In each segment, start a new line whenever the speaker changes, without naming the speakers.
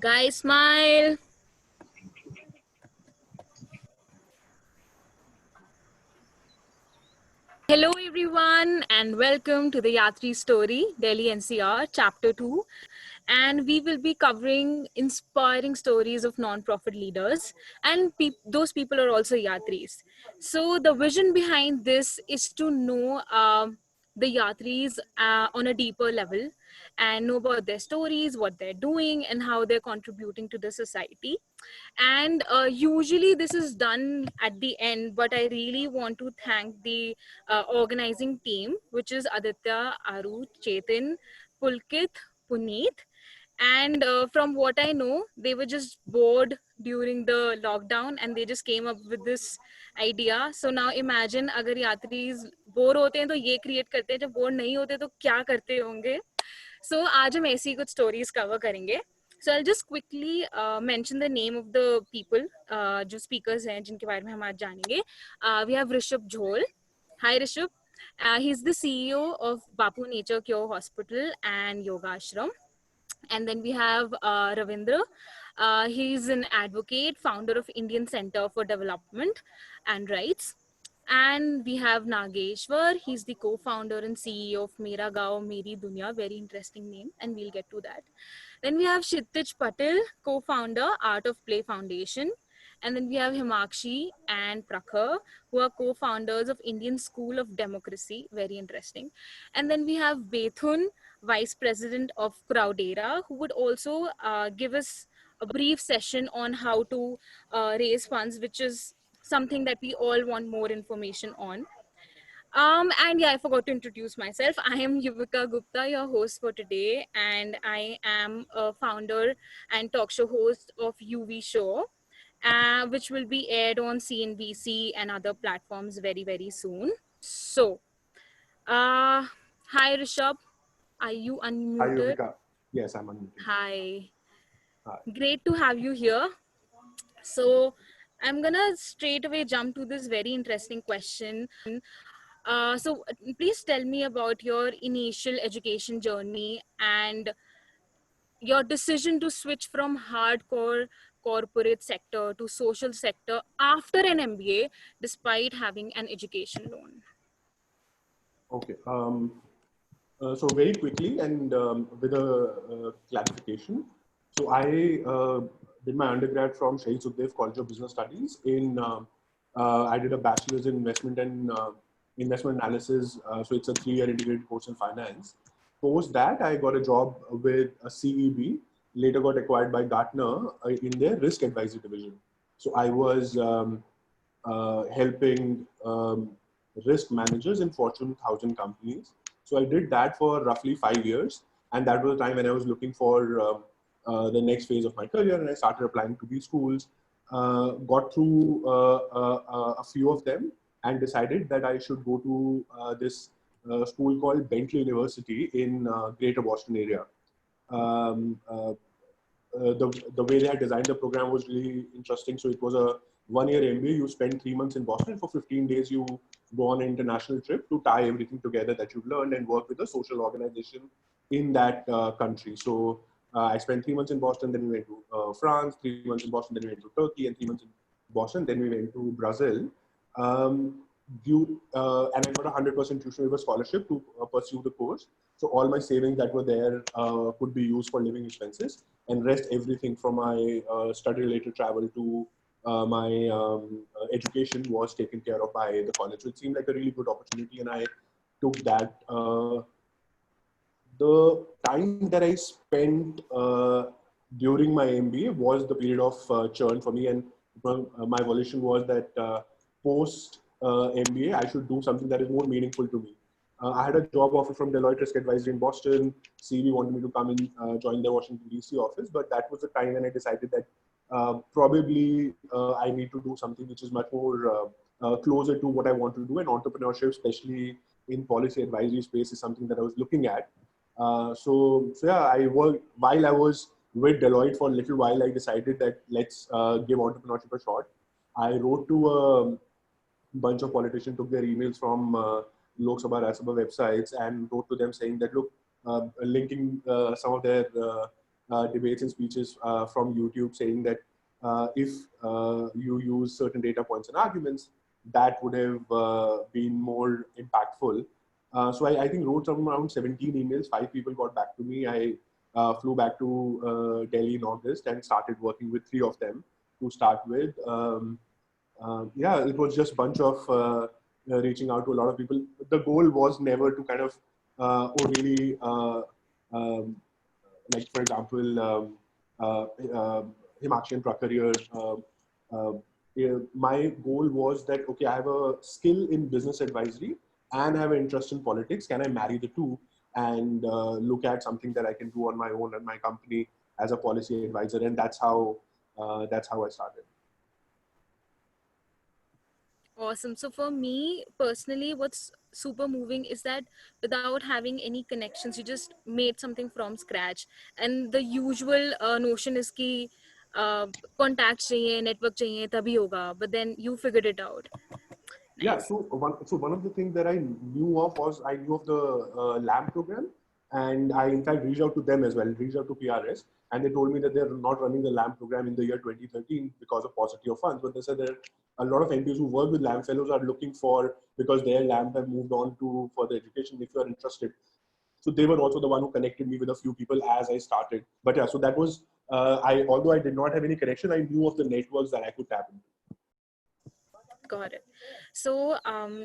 Guys, smile. Hello, everyone, and welcome to the Yatri Story, Delhi NCR, Chapter 2. And we will be covering inspiring stories of non-profit leaders, and those people are also Yatris. So, the vision behind this is to know the Yatris on a deeper level and know about their stories, what they're doing, and how they're contributing to the society. And usually this is done at the end, but I really want to thank the organizing team, which is Aditya, Aru, Chetan, Pulkit, Puneet. And from what I know, they were just bored during the lockdown and they just came up with this idea. So now imagine, अगर यात्रीज bore होते हैं तो ये create करते हैं, जब bore नहीं होते तो क्या करते होंगे. So आज हम ऐसी कुछ stories cover करेंगे. So I'll just quickly mention the name of the people जो speakers हैं जिनके बारे में हम आज जानेंगे. We have Rishabh Jhol. Hi Rishabh. He's the CEO of Bapu Nature Cure Hospital and Yoga Ashram. And then we have Ravindra. He's an advocate, founder of Indian Center for Development and Rights. And we have Nageshwar. He's the co-founder and CEO of Mera Gaon Meri Dunya. Very interesting name, and we'll get to that. Then we have Kshitij Patel, co-founder, Art of Play Foundation. And then we have Himakshi and Prakhar, who are co-founders of Indian School of Democracy. Very interesting. And then we have Bethun, Vice President of Crowdera, who would also give us a brief session on how to raise funds, which is something that we all want more information on. And yeah, I forgot to introduce myself. I am Yuvika Gupta, your host for today, and I am a founder and talk show host of UV Show, which will be aired on CNBC and other platforms very, very soon. So, uh, hi Rishabh, are you
Hi,
unmuted?
Yovika. Yes, I'm unmuted.
Hi,
Hi.
great to have you here. So, I'm gonna straight away jump to this very interesting question. So please tell me about your initial education journey and your decision to switch from hardcore corporate sector to social sector after an MBA despite having an education loan.
Okay. So very quickly and with a clarification. So I did my undergrad from Shahid Sukhdev College of Business Studies I did a bachelor's in investment and investment analysis. So it's a 3-year integrated course in finance. Post that, I got a job with a CEB, later got acquired by Gartner in their risk advisory division. So I was helping risk managers in Fortune 1000 companies. So I did that for roughly 5 years. And that was the time when I was looking for the next phase of my career. And I started applying to these schools, got through a few of them and decided that I should go to this school called Bentley University in Greater Boston area. Um, uh, the way they had designed the program was really interesting. So it was a 1-year MBA. You spend 3 months in Boston. For 15 days, you go on an international trip to tie everything together that you've learned and work with a social organization in that country. So I spent 3 months in Boston. Then we went to France. 3 months in Boston. Then we went to Turkey. And 3 months in Boston. Then we went to Brazil. Um, and I got a 100% tuition waiver scholarship to pursue the course. So all my savings that were there could be used for living expenses, and rest everything from my study-related travel to my education was taken care of by the college. So it seemed like a really good opportunity, and I took that. The time that I spent during my MBA was the period of churn for me, and my volition was that post MBA, I should do something that is more meaningful to me. I had a job offer from Deloitte Risk Advisory in Boston. CV wanted me to come and join their Washington DC office, but that was the time when I decided that probably I need to do something which is much more closer to what I want to do. And entrepreneurship, especially in policy advisory space, is something that I was looking at. So yeah, I worked while I was with Deloitte for a little while. I decided that let's give entrepreneurship a shot. I wrote to a bunch of politicians, took their emails from Lok Sabha, Rajya Sabha websites and wrote to them saying that, look, linking some of their debates and speeches from YouTube saying that if you use certain data points and arguments, that would have been more impactful. So I think wrote around 17 emails. 5 people got back to me. I flew back to Delhi in August and started working with 3 of them to start with. Yeah, it was just a bunch of reaching out to a lot of people. The goal was never to kind of, really, um, like for example, uh, uh, Himakshi and Prakaria. Yeah, my goal was that, okay, I have a skill in business advisory and have an interest in politics. Can I marry the two and look at something that I can do on my own and my company as a policy advisor? And that's how I started.
Awesome. So for me personally, what's super moving is that without having any connections, you just made something from scratch. And the usual notion is कि uh, contacts चाहिए, network चाहिए, तभी होगा. But then you figured it out.
Yeah,
Nice.
so one of the things that I knew of was I knew of the LAMP program, and I in fact reached out to them as well, reached out to PRS, and they told me that they're not running the LAMP program in the year 2013 because of paucity of funds. But they said that a lot of NPs who work with LAMP fellows are looking for, because their LAMP have moved on to further education. If you are interested, so they were also the one who connected me with a few people as I started. But yeah, so that was I although I did not have any connection, I knew of the networks that I could tap into.
Got it. So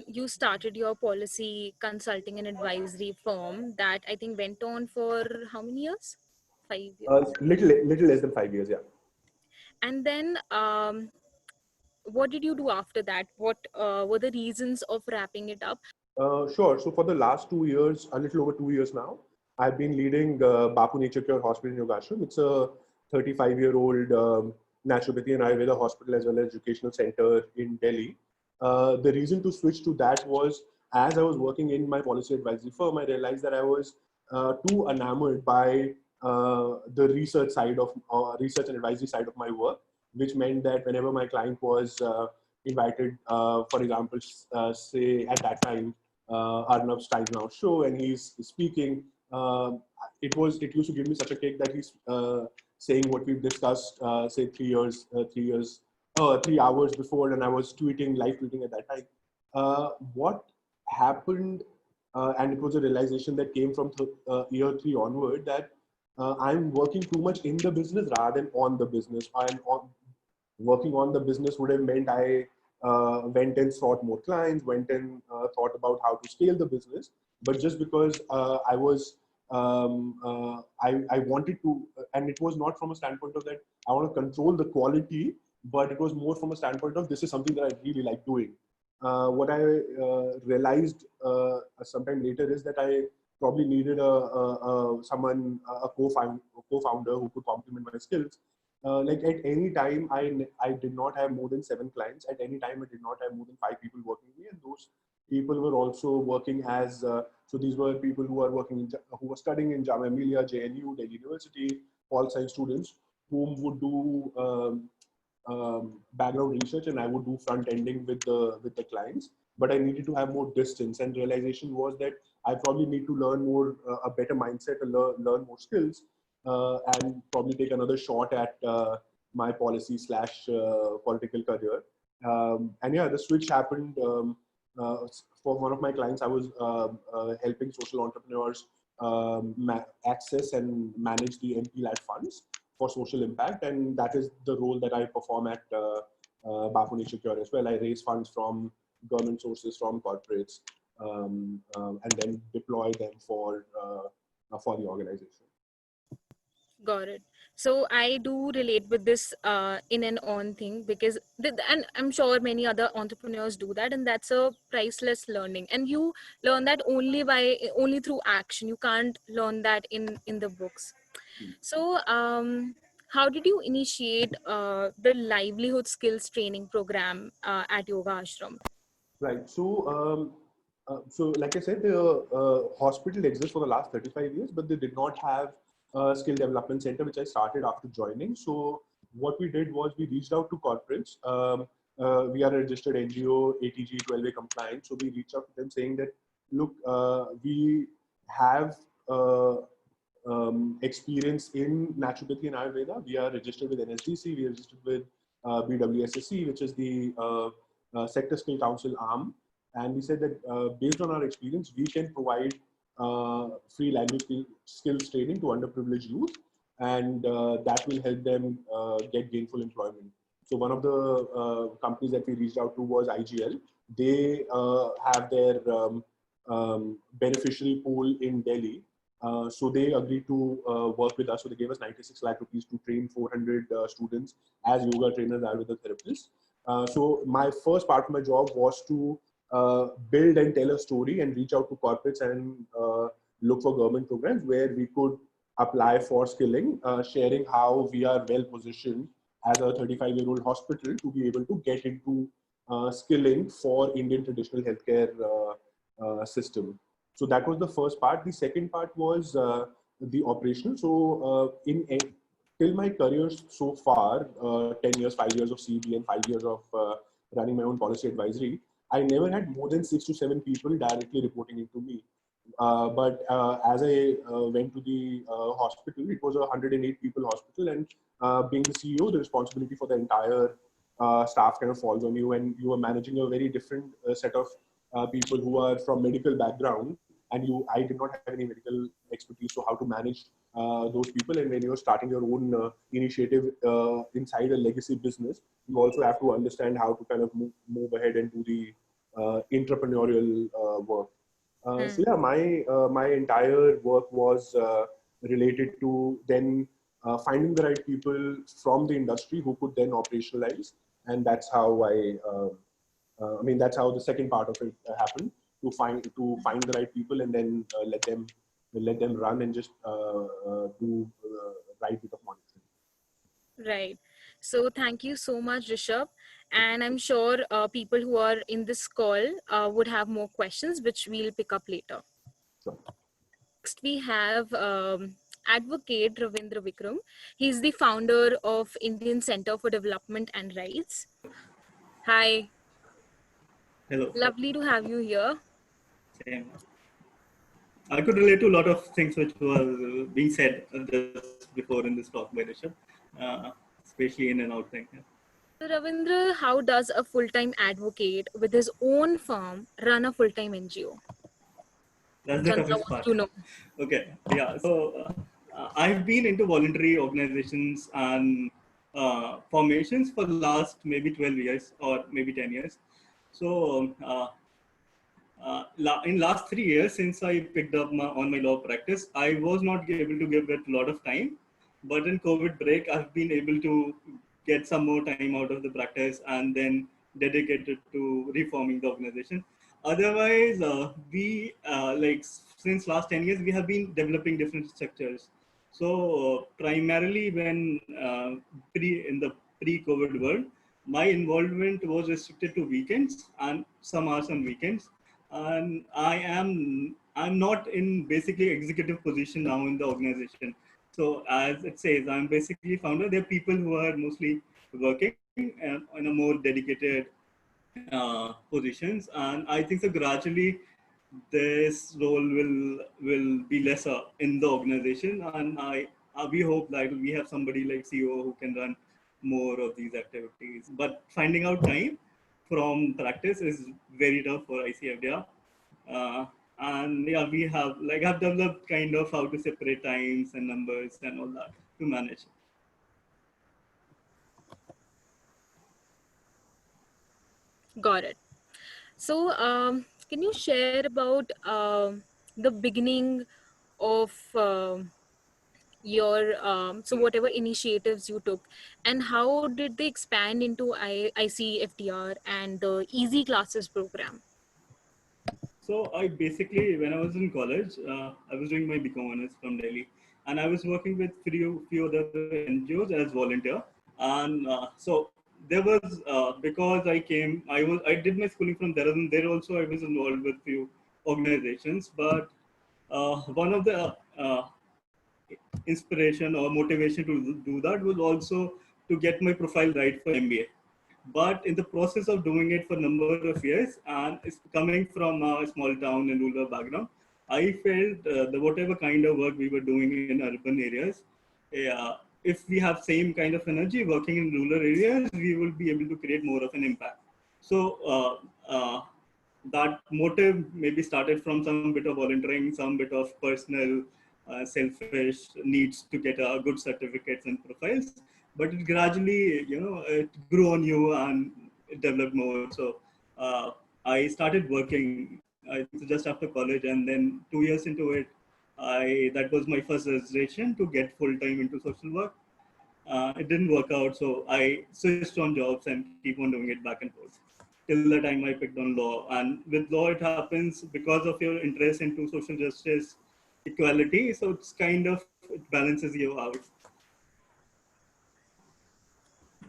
you started your policy consulting and advisory firm that I think went on for how many years? 5 years.
Little less than 5 years, yeah.
And then what did you do after that? What were the reasons of wrapping it up?
Sure. So for the last 2 years, a little over 2 years now, I've been leading Bapu Nature Cure Hospital in Yogashram. It's a 35-year-old naturopathy and Ayurveda hospital as well as educational center in Delhi. The reason to switch to that was, as I was working in my policy advisory firm, I realized that I was too enamored by the research and advisory side of my work, which meant that whenever my client was invited, for example, say at that time, Arnab Steigenau's show, and he's speaking. It used to give me such a kick that he's saying what we've discussed, say 3 hours before, and I was live tweeting at that time. What happened, and it was a realization that came from year 3 onward, that I'm working too much in the business rather than on the business. And working on the business would have meant I went and sought more clients, went and thought about how to scale the business. But just because I wanted to, and it was not from a standpoint of that I want to control the quality, but it was more from a standpoint of this is something that I really like doing. What I realized sometime later is that I probably needed a co-founder who could complement my skills. Like at any time, I did not have more than 7 clients. At any time, I did not have more than 5 people working with me, and those people were also working as so these were people who are who were studying in Jamia Millia, JNU, Delhi University, all science students, whom would do background research, and I would do front ending with the clients. But I needed to have more distance, and realization was that I probably need to learn more, a better mindset, and learn more skills, and probably take another shot at my policy slash political career. And yeah, the switch happened. For one of my clients, I was helping social entrepreneurs access and manage the MP-led funds for social impact, and that is the role that I perform at Bapu Nature Cure as well. I raise funds from government sources, from corporates, and then deploy them for the organization.
Got it. So I do relate with this in and on thing because, and I'm sure many other entrepreneurs do that, and that's a priceless learning. And you learn that only through action. You can't learn that in the books. So how did you initiate the livelihood skills training program at Yoga Ashram?
Right. So like I said, the hospital exists for the last 35 years, but they did not have a skill development center, which I started after joining. So what we did was we reached out to corporates. We are a registered NGO, ATG 12A compliant. So we reached out to them saying that, look, we have experience in naturopathy and Ayurveda. We are registered with NSDC, we are registered with BWSSC, which is the Sector Skill Council arm. And we said that based on our experience, we can provide free language skills training to underprivileged youth, and that will help them get gainful employment. So one of the companies that we reached out to was IGL. They have their beneficiary pool in Delhi. So they agreed to work with us. So they gave us 96 lakh rupees to train 400 students as yoga trainers, Ayurveda therapists. So my first part of my job was to build and tell a story and reach out to corporates and look for government programs where we could apply for skilling, sharing how we are well positioned as a 35-year-old hospital to be able to get into skilling for Indian traditional healthcare system. So that was the first part. The second part was the operational. So till my career so far, 10 years, 5 years of CB and 5 years of running my own policy advisory, I never had more than 6 to 7 people directly reporting into me. But as I went to the hospital, it was a 108 people hospital, and being the CEO, the responsibility for the entire staff kind of falls on you, and you are managing a very different set of people who are from medical background, and I did not have any medical expertise, so how to manage those people. And when you're starting your own initiative inside a legacy business, you also have to understand how to kind of move ahead and do the entrepreneurial work. So yeah, my entire work was related to then finding the right people from the industry who could then operationalize, and that's how I mean, that's how the second part of it happened, to find the right people and then let them run and just do right bit of monitoring.
Right. So thank you so much, Rishabh. And I'm sure people who are in this call would have more questions, which we'll pick up later.
Sure.
Next, we have Advocate Ravindra Vikram. He's the founder of Indian Center for Development and Rights. Hi.
Hello.
Lovely to have you here.
Same. I could relate to a lot of things which were being said just before in this talk by Rishabh, especially in and out thing.
So Ravindra, how does a full-time advocate with his own firm run a full-time NGO?
That's the toughest part. Okay, yeah. So I've been into voluntary organizations and formations for the last maybe 12 years or maybe 10 years. So in last 3 years, since I picked up on my law practice, I was not able to give it a lot of time. But in COVID break, I've been able to get some more time out of the practice and then dedicate it to reforming the organization. Otherwise, we like since last 10 years, we have been developing different structures. So primarily when in the pre-COVID world, my involvement was restricted to weekends and some hours on weekends. And I'm not in basically executive position now in the organization. So as it says, I'm basically founder. There are people who are mostly working in a more dedicated positions, and I think so gradually this role will be lesser in the organization, and we hope that we have somebody like CEO who can run more of these activities. But finding out time from practice is very tough for ICFDR. And yeah, we have I've developed kind of how to separate times and numbers and all that to manage.
Got it. So can you share about the beginning of your so whatever initiatives you took, and how did they expand into ICFDR and the Easy Classes program?
So I basically, when I was in college, I was doing my BCom honors from Delhi, and I was working with few other NGOs as volunteer. And so there was because I did my schooling from Dehradun. There also I was involved with few organizations, but one of the inspiration or motivation to do that was also to get my profile right for MBA. But in the process of doing it for a number of years, and it's coming from a small town and rural background, I felt the whatever kind of work we were doing in urban areas, if we have same kind of energy working in rural areas, we will be able to create more of an impact. So that motive maybe started from some bit of volunteering, some bit of personal selfish needs to get good certificates and profiles, but it gradually, it grew on you and it developed more. So I started working, I think, just after college, and then 2 years into it, that was my first registration to get full time into social work. It didn't work out, so I switched on jobs and keep on doing it back and forth till the time I picked on law. And with law, it happens because of your interest into social justice, equality. So it's kind of, it balances you out.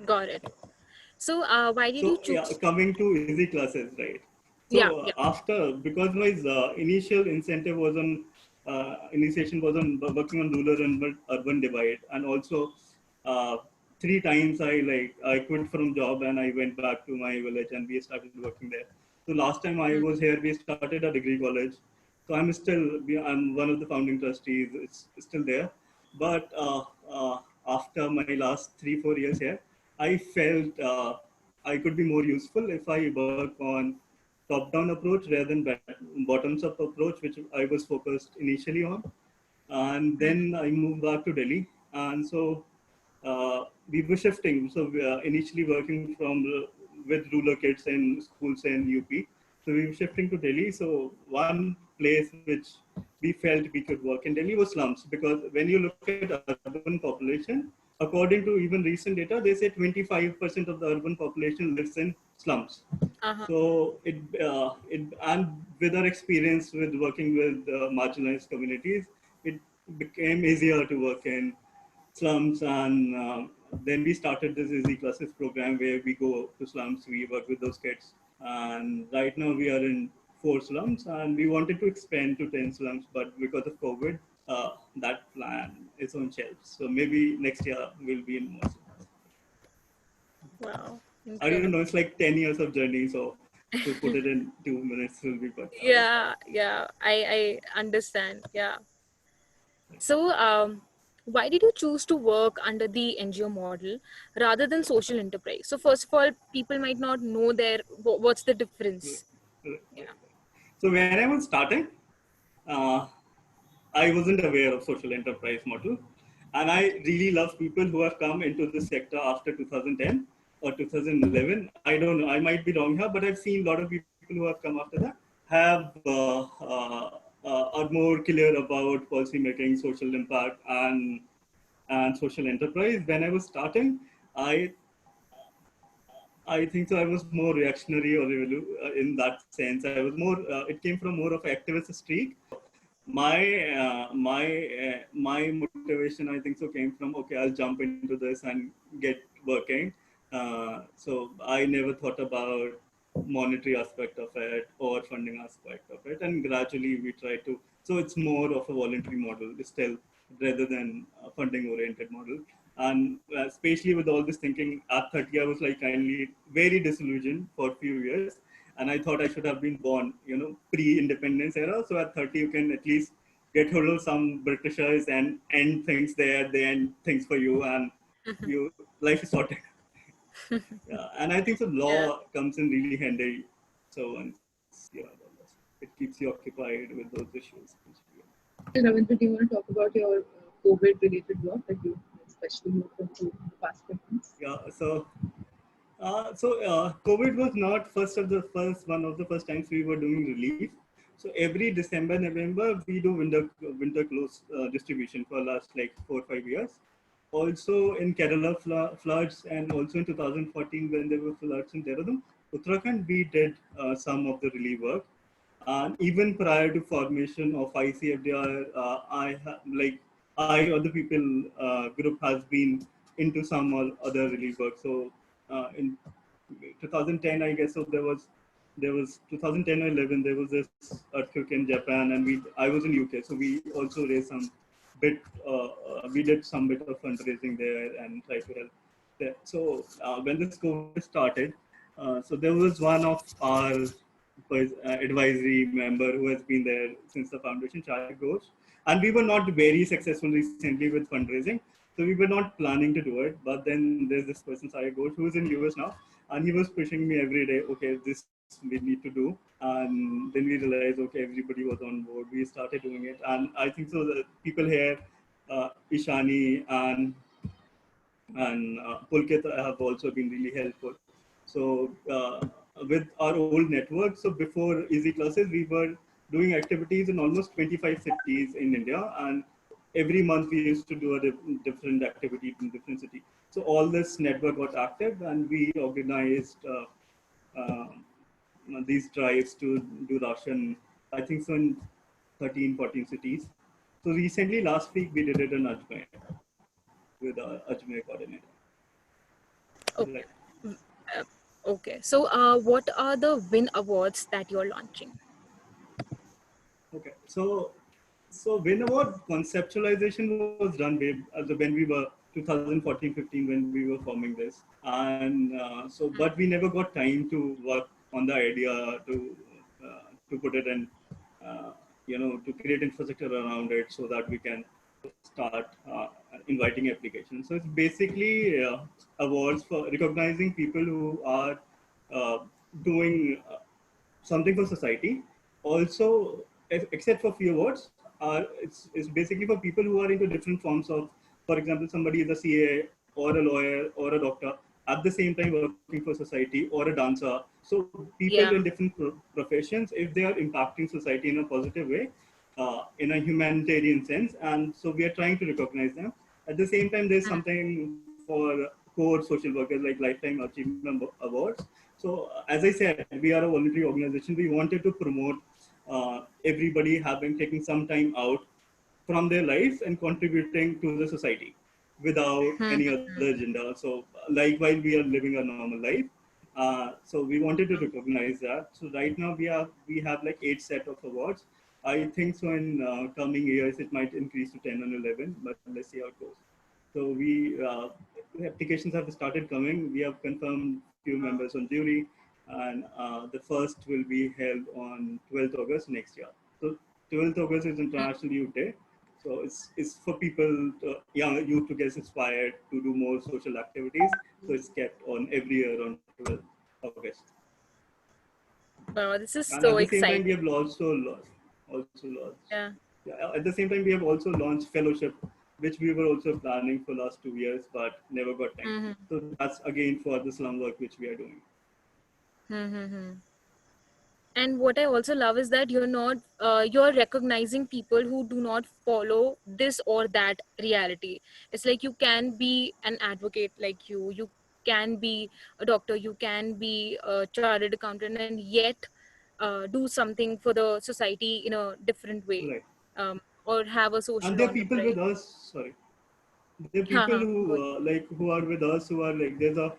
Got it. So, why did you
So yeah,
choose?
coming to easy classes, right?
Yeah,
So
yeah.
after, because my initial incentive was on initiation was on working on rural and urban divide, and also uh, 3 times I quit from job and I went back to my village and we started working there. So last time I was here, we started a degree college. So I'm one of the founding trustees. It's still there, but after my last 3-4 years here, I felt I could be more useful if I work on top-down approach rather than bottoms-up approach, which I was focused initially on. And then I moved back to Delhi, and so we were shifting. So we are initially working with rural kids in schools in UP. So we were shifting to Delhi. So one place which we felt we could work in Delhi was slums, because when you look at urban population, according to even recent data, they say 25% of the urban population lives in slums.
Uh-huh.
So it and with our experience with working with marginalized communities, it became easier to work in slums. And then we started this Easy Classes program where we go to slums, we work with those kids. And right now we are in 4 slums, and we wanted to expand to 10 slums, but because of COVID, that plan is on shelves. So maybe next year we'll be in more slums.
Wow,
I don't
incredible.
know, it's like 10 years of journey. So to put it in 2 minutes will be quite hard.
Yeah, yeah. I understand. Yeah. So, why did you choose to work under the NGO model rather than social enterprise? So, first of all, people might not know what's the difference.
Right,
Yeah.
right. So when I was starting, uh, I wasn't aware of social enterprise model, and I really love people who have come into this sector after 2010 or 2011. I don't know, I might be wrong here, but I've seen a lot of people who have come after that have are more clear about policy making, social impact, and social enterprise. When I was starting, I I think so. I was more reactionary or in that sense. I was more. It came from more of an activist streak. My motivation, I think so, came from, okay, I'll jump into this and get working. So I never thought about monetary aspect of it or funding aspect of it, and gradually we try to. So it's more of a voluntary model still rather than a funding oriented model. And especially with all this thinking, at 30 I was like kindly very disillusioned for a few years, and I thought I should have been born, pre-independence era. So at 30, you can at least get hold of some Britishers and end things there. They end things for you, and you life is sorted. Yeah, and I think the
Yeah.
law comes in really handy. So once it keeps you occupied with those issues.
Ravindra, do you want to talk about your COVID-related work that you especially worked on through the past 10 months?
Yeah. So COVID was not first one of the first times we were doing relief. So every December, November, we do winter clothes distribution for last like 4 or 5 years. Also in Kerala floods, and also in 2014 when there were floods in Dehradun, Uttarakhand, we did some of the relief work. And even prior to formation of ICFDR, I or the people group has been into some or other relief work. So in 2010, I guess, so there was 2010 or 11, there was this earthquake in Japan, and I was in UK, so we also raised some bit. We did some bit of fundraising there and tried to help there. So when this COVID started, so there was one of our advisory member who has been there since the foundation, Shahid Ghosh. And we were not very successful recently with fundraising, so we were not planning to do it. But then there's this person, Shahid Ghosh, who is in US now, and he was pushing me every day. Okay, this we need to do. And then we realized, okay, everybody was on board. We started doing it, and I think so. The people here, Ishani and Pulkit have also been really helpful. So with our old network, so before Easy Classes, we were doing activities in almost 25 cities in India, and every month we used to do a different activity in different city. So all this network got active, and we organized uh, these drives to do Russian, I think so in 13, 14 cities. So recently, last week, we did it in Ajmer with our Ajmer coordinator.
Okay.
Right.
Okay. So, what are the Win Awards that you're launching?
Okay. So Win Award conceptualization was done when we were 2014-15 when we were forming this, and but we never got time to work on the idea to put it in, to create infrastructure around it so that we can start inviting applications. So it's basically awards for recognizing people who are uh, doing something for society. Also, except for few awards, it's basically for people who are into different forms of, for example, somebody is a CA or a lawyer or a doctor at the same time working for society, or a dancer. So people
Yeah.
in different professions, if they are impacting society in a positive way, in a humanitarian sense, and so we are trying to recognize them. At the same time, there's something for core social workers like Lifetime Achievement Awards. So as I said, we are a voluntary organization. We wanted to promote everybody having taken some time out from their lives and contributing to the society without any other agenda. So like while we are living a normal life, so we wanted to recognize that. So right now we have like 8 set of awards. I think so in coming years it might increase to 10 or 11, but let's see how it goes. So applications have started coming. We have confirmed few members on jury, and the first will be held on 12th August next year. So 12th August is International Youth Day. So it's for people, young youth, to get inspired to do more social activities. So it's kept on every year on 12th August.
Wow, this is
And
so
at the same time, we
exciting.
have also launched.
Yeah.
Yeah, at the same time, we have also launched fellowship, which we were also planning for last 2 years, but never got time.
Mm-hmm.
So that's again for the slum work which we are doing.
Mm-hmm. And what I also love is that you're recognizing people who do not follow this or that reality. It's like you can be an advocate, like you can be a doctor, you can be a chartered accountant, and yet do something for the society in a different way,
Right.
or have a
And
social
there are people
enterprise.
with us. Sorry, there are people
Haha,
who
good.
who are with us, who are like, there's a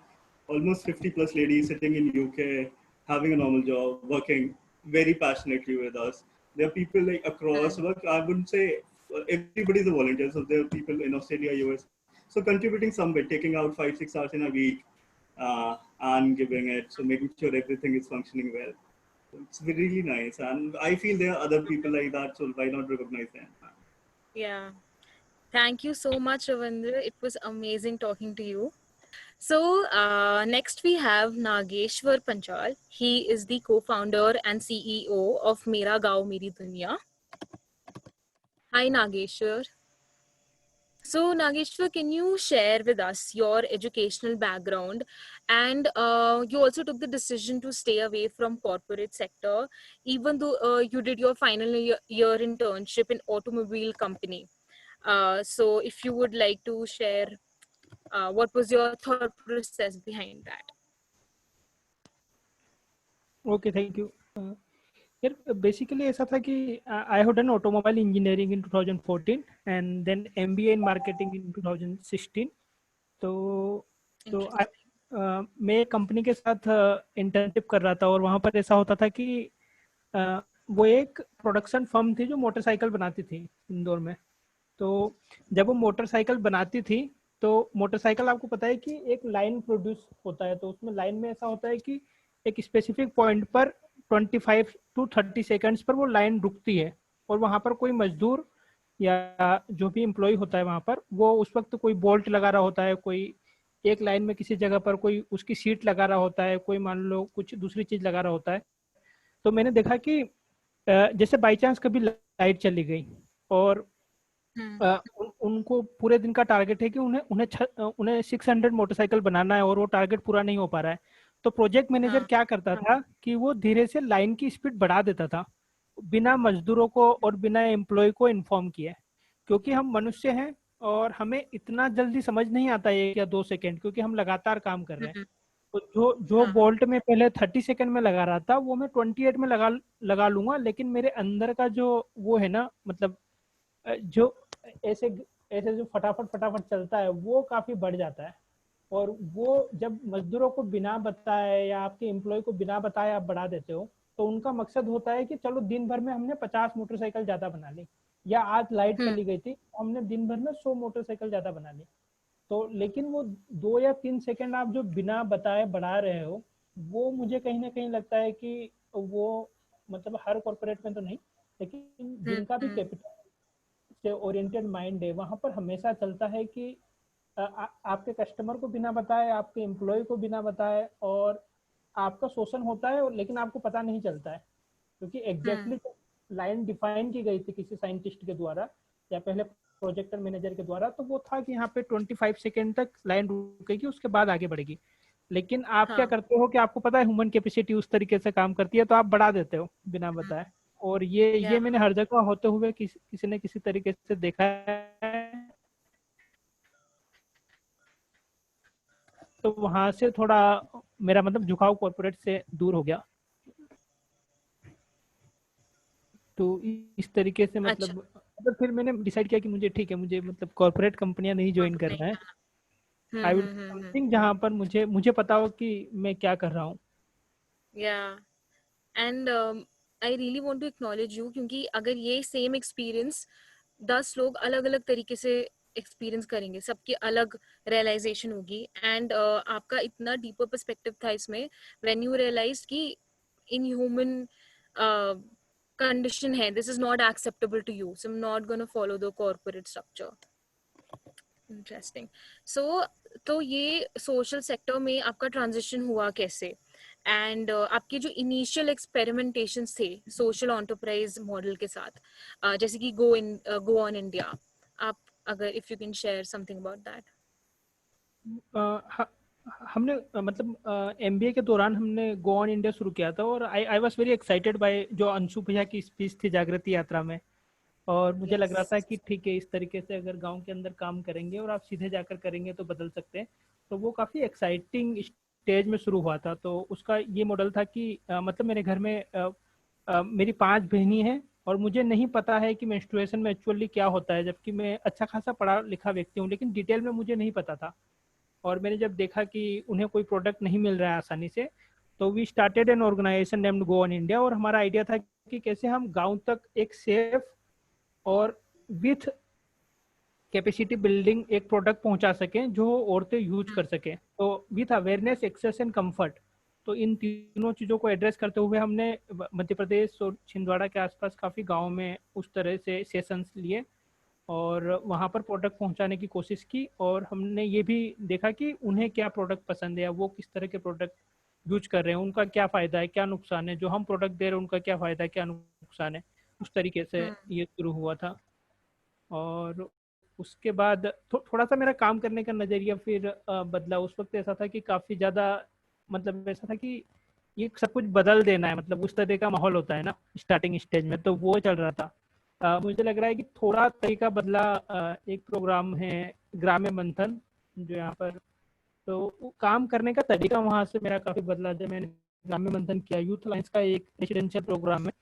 almost 50 plus ladies sitting in UK having a normal job, working very passionately with us. There are people like across work. I wouldn't say everybody is a volunteer. So there are people in Australia, US, so contributing some bit, taking out 5-6 hours in a week, and giving it, so making sure everything is functioning well. It's really nice, and I feel there are other people like that, so why not recognize them?
Yeah. Thank you so much, Ravindra. It was amazing talking to you. So, next we have Nageshwar Panchal. He is the co-founder and CEO of Mera Gaon Meri Duniya. Hi, Nageshwar. So, Nageshwar, can you share with us your educational background? And you also took the decision to stay away from corporate sector, even though you did your final year internship in automobile company. So, if you would like to share, what was your thought process behind that?
Okay, thank you. यार basically ऐसा था कि I have done automobile engineering in 2014 and then MBA in marketing in 2016. तो मैं एक company के साथ internship कर रहा था और वहाँ पर ऐसा होता था कि वो एक प्रोडक्शन फर्म थी जो मोटरसाइकिल बनाती थी इंदौर में. तो जब वो मोटरसाइकिल बनाती थी तो मोटरसाइकिल आपको पता है कि एक लाइन प्रोड्यूस होता है, तो उसमें लाइन में ऐसा होता है कि एक स्पेसिफिक पॉइंट पर 25 to 30 सेकंड्स पर वो लाइन रुकती है, और वहाँ पर कोई मजदूर या जो भी एम्प्लॉय होता है वहाँ पर, वो उस वक्त कोई बोल्ट लगा रहा होता है, कोई एक लाइन में किसी जगह पर कोई उसकी सीट लगा रहा होता है, कोई मान लो कुछ दूसरी चीज लगा रहा होता है। तो मैंने देखा कि जैसे बाई चांस कभी लाइट चली गई और उनको पूरे दिन का टारगेट है कि उन्हें उन्हें उन्हें 600 मोटरसाइकिल बनाना है और वो टारगेट पूरा नहीं हो पा रहा है, तो प्रोजेक्ट मैनेजर क्या करता था कि वो धीरे से लाइन की स्पीड बढ़ा देता था बिना मजदूरों को और बिना एम्प्लॉय को इन्फॉर्म किए, क्योंकि हम मनुष्य हैं और हमें इतना जल्दी समझ नहीं आता है 1 या 2 सेकंड, क्योंकि हम लगातार काम कर रहे हैं। तो जो बोल्ट में पहले 30 सेकंड में लगा रहा था वो मैं 28 में लगा लूंगा, लेकिन मेरे अंदर का जो वो है ना, मतलब जो ऐसे ऐसे जो फटाफट फटाफट चलता है वो काफी बढ़ जाता है। और वो जब मजदूरों को बिना बताए या आपके एम्प्लॉय को बिना बताए आप बढ़ा देते हो, तो उनका मकसद होता है कि चलो दिन भर में हमने 50 मोटरसाइकिल ज्यादा बना ली, या आज लाइट चली गई थी हमने दिन भर में 100 मोटरसाइकिल ज्यादा बना ली। तो लेकिन वो 2 या 3 सेकंड आप जो बिना बताए बढ़ा रहे हो, वो मुझे कहीं ना कहीं लगता है कि वो, मतलब हर कॉर्पोरेट में तो नहीं, लेकिन जिनका भी कैपिटल से ओरिएंटेड माइंड है वहां पर हमेशा चलता है कि आपके कस्टमर को बिना बताए, आपके एम्प्लॉय को बिना बताए, और आपका शोषण होता है लेकिन आपको पता नहीं चलता है, क्योंकि एग्जैक्टली लाइन डिफाइन की गई थी किसी साइंटिस्ट के द्वारा या पहले प्रोजेक्टर मैनेजर के द्वारा, तो वो था कि यहाँ पे 25 सेकेंड तक लाइन रुकेगी, उसके बाद आगे बढ़ेगी। लेकिन आप क्या करते हो कि आपको पता है ह्यूमन कैपेसिटी उस तरीके से काम करती है, तो आप बढ़ा देते हो बिना बताए। और ये मैंने हर जगह होते हुए किसी ने किसी तरीके से देखा है, तो वहां से थोड़ा मेरा मतलब झुकाव कॉर्पोरेट से दूर हो गया। तो इस तरीके से मतलब फिर मैंने डिसाइड किया कि मुझे ठीक है, मुझे मतलब कॉर्पोरेट कंपनियां नहीं ज्वाइन करना है, आई विल समथिंग जहां पर मुझे पता हो कि मैं क्या कर रहा हूँ।
And I really want to acknowledge you, क्योंकि अगर ये सेम एक्सपीरियंस 10 लोग अलग अलग तरीके से एक्सपीरियंस करेंगे, सबकी अलग रियलाइजेशन होगी। एंड आपका इतना डीपर पर्सपेक्टिव था इसमें, व्हेन यू रियलाइज कि इन ह्यूमन कंडीशन है, this is not acceptable to you, so I am not gonna follow the corporate structure. Interesting. So तो ये सोशल सेक्टर में आपका ट्रांजिशन हुआ कैसे? एंड आपके जो इनिशियल एक्सपेरिमेंटेशंस थे सोशल एंटरप्राइज मॉडल के साथ, जैसे कि गो ऑन इंडिया, आप अगर if you can share something about that.
हमने मतलब एमबीए के दौरान हमने गो ऑन इंडिया शुरू किया था, और I was very excited by जो अंशु भैया की स्पीच थी जागृति यात्रा में, और मुझे लग रहा था कि ठीक है, इस तरीके से अगर गांव के अंदर काम करेंगे और आप सीधे जाकर करेंगे तो बदल सकते हैं। तो वो काफ़ी एक्साइटिंग स्टेज में शुरू हुआ था। तो उसका ये मॉडल था कि मतलब मेरे घर में मेरी 5 बहनी हैं, और मुझे नहीं पता है कि मेंस्ट्रुएशन में एक्चुअली क्या होता है, जबकि मैं अच्छा खासा पढ़ा लिखा व्यक्ति हूँ, लेकिन डिटेल में मुझे नहीं पता था। और मैंने जब देखा कि उन्हें कोई प्रोडक्ट नहीं मिल रहा है आसानी से, तो we started an organisation named Go On India. और हमारा आइडिया था कि कैसे हम गांव तक एक सेफ और विथ कैपेसिटी बिल्डिंग एक प्रोडक्ट पहुंचा सकें जो औरतें यूज कर सकें, तो with awareness, access and comfort. तो इन तीनों चीज़ों को एड्रेस करते हुए हमने मध्य प्रदेश और छिंदवाड़ा के आसपास काफ़ी गाँव में उस तरह से सेशंस लिए और वहाँ पर प्रोडक्ट पहुँचाने की कोशिश की। और हमने ये भी देखा कि उन्हें क्या प्रोडक्ट पसंद है, वो किस तरह के प्रोडक्ट यूज कर रहे हैं, उनका क्या फ़ायदा है, क्या नुकसान है, जो हम प्रोडक्ट दे रहे हैं उनका क्या फ़ायदा है, क्या नुकसान है। उस तरीके से ये शुरू हुआ था। और उसके बाद थोड़ा सा मेरा काम करने का नज़रिया फिर बदला। उस वक्त ऐसा था कि काफ़ी ज़्यादा, मतलब ऐसा था कि ये सब कुछ बदल देना है, मतलब उस तरह का माहौल होता है ना स्टार्टिंग स्टेज में, तो वो चल रहा था। मुझे लग रहा है कि थोड़ा तरीका बदला। एक प्रोग्राम है ग्राम्य मंथन जो यहाँ पर, तो काम करने का तरीका वहाँ से मेरा काफ़ी बदला जब मैंने ग्राम्य मंथन किया। यूथ अलायंस का एक रेसिडेंशियल प्रोग्राम है,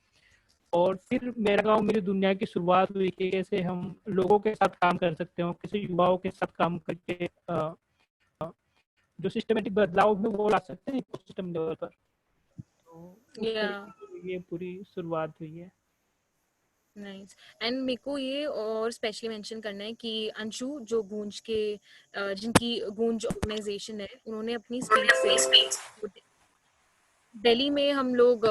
और फिर मेरा गांव मेरी दुनिया की शुरुआत हुई कि कैसे हम लोगों के साथ काम कर सकते हो, कैसे युवाओं के साथ काम करके जो सिस्टमेटिक बदलाव है वो ला सकते हैं इकोसिस्टम लेवल पर। तो उस तरीके से ये पूरी शुरुआत हुई है।
नाइस। एंड मेरे को ये और स्पेशली मेंशन करना है कि अंशु जो गूंज के जिनकी गूंज ऑर्गेनाइजेशन है, उन्होंने अपनी स्पीच से दिल्ली में हम लोग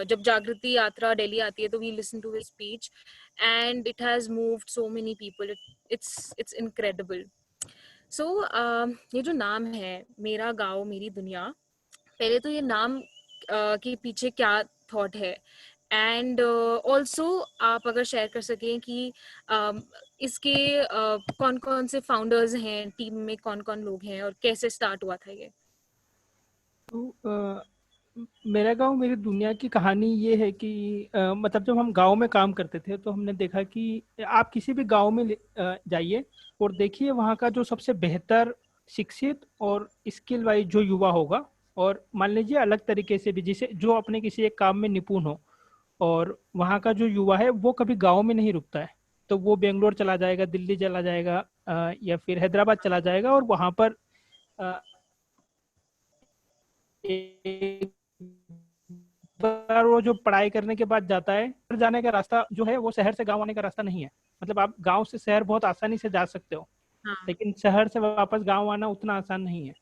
जब जागृति यात्रा दिल्ली आती है तो we listen to his speech and it has moved so many people. It's incredible. So ये जो नाम है, मेरा गांव मेरी दुनिया, पहले तो ये नाम के पीछे क्या थॉट है, एंड ऑल्सो आप अगर शेयर कर सकें कि इसके कौन कौन से फाउंडर्स हैं, टीम में कौन कौन लोग हैं और कैसे स्टार्ट हुआ था ये.
तो मेरा गांव मेरी दुनिया की कहानी ये है कि मतलब जब हम गांव में काम करते थे तो हमने देखा कि आप किसी भी गांव में जाइए और देखिए वहाँ का जो सबसे बेहतर शिक्षित और स्किल वाइज जो युवा होगा, और मान लीजिए अलग तरीके से भी जिसे जो अपने किसी एक काम में निपुण हो, और वहाँ का जो युवा है वो कभी गांव में नहीं रुकता है। तो वो बेंगलोर चला जाएगा, दिल्ली चला जाएगा, या फिर हैदराबाद चला जाएगा, और वहाँ पर अ, एक बार वो जो पढ़ाई करने के बाद जाता है, फिर जाने का रास्ता जो है वो शहर से गांव आने का रास्ता नहीं है। मतलब आप गांव से शहर बहुत आसानी से जा सकते हो,
हाँ.
लेकिन शहर से वापस गांव आना उतना आसान नहीं है।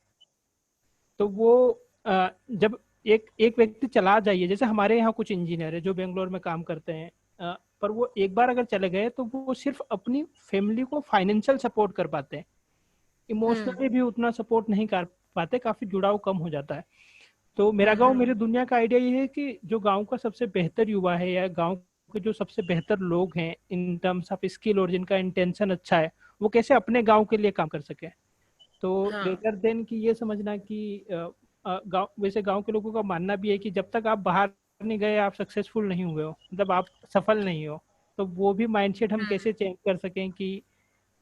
तो वो जब एक एक व्यक्ति चला जाइए, जैसे हमारे यहाँ कुछ इंजीनियर है जो बेंगलोर में काम करते हैं, पर वो एक बार अगर चले गए तो वो सिर्फ अपनी फैमिली को फाइनेंशियल सपोर्ट कर पाते हैं, इमोशनली भी उतना सपोर्ट नहीं कर पाते, काफी जुड़ाव कम हो जाता है। तो मेरा गांव मेरी दुनिया का आइडिया ये है कि जो गांव का सबसे बेहतर युवा है या गांव के जो सबसे बेहतर लोग हैं इन टर्म्स ऑफ स्किल और जिनका इंटेंशन अच्छा है, वो कैसे अपने गांव के लिए काम कर सके। तो
हाँ.
रेदर देन कि ये समझना कि गांव, वैसे गांव के लोगों का मानना भी है कि जब तक आप बाहर नहीं गए आप सक्सेसफुल नहीं हुए हो, मतलब आप सफल नहीं हो। तो वो भी माइंडसेट हम कैसे चेंज कर सकें कि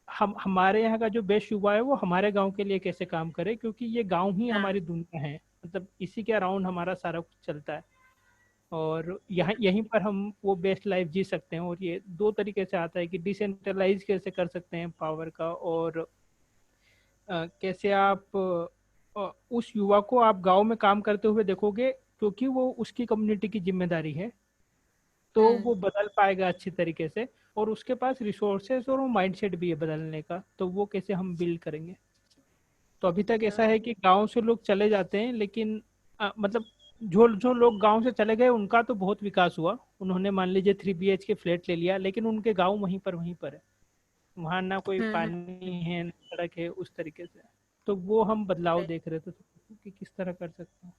हम हमारे यहाँ का जो बेस्ट युवा है वो हमारे गांव के लिए कैसे काम करे, क्योंकि ये गांव ही
हाँ.
हमारी दुनिया है, मतलब इसी के अराउंड हमारा सारा कुछ चलता है। और यहाँ यहीं पर हम वो बेस्ट लाइफ जी सकते हैं। और ये दो तरीके से आता है कि डिसेंट्रलाइज कैसे कर सकते हैं पावर का, और कैसे आप उस युवा को आप गांव में काम करते हुए देखोगे, क्योंकि वो उसकी कम्युनिटी की जिम्मेदारी है, तो वो बदल पाएगा अच्छी तरीके से। और उसके पास रिसोर्सेज और वो माइंडसेट भी है बदलने का, तो वो कैसे हम बिल्ड करेंगे। तो अभी तक ऐसा है कि गांव से लोग चले जाते हैं, लेकिन मतलब जो जो लोग गांव से चले गए उनका तो बहुत विकास हुआ, उन्होंने मान लीजिए 3 BHK फ्लैट ले लिया, लेकिन उनके गांव वहीं पर है, वहां ना कोई पानी है ना सड़क है उस तरीके से। तो वो हम बदलाव देख रहे थे तो कि किस तरह कर सकते हैं।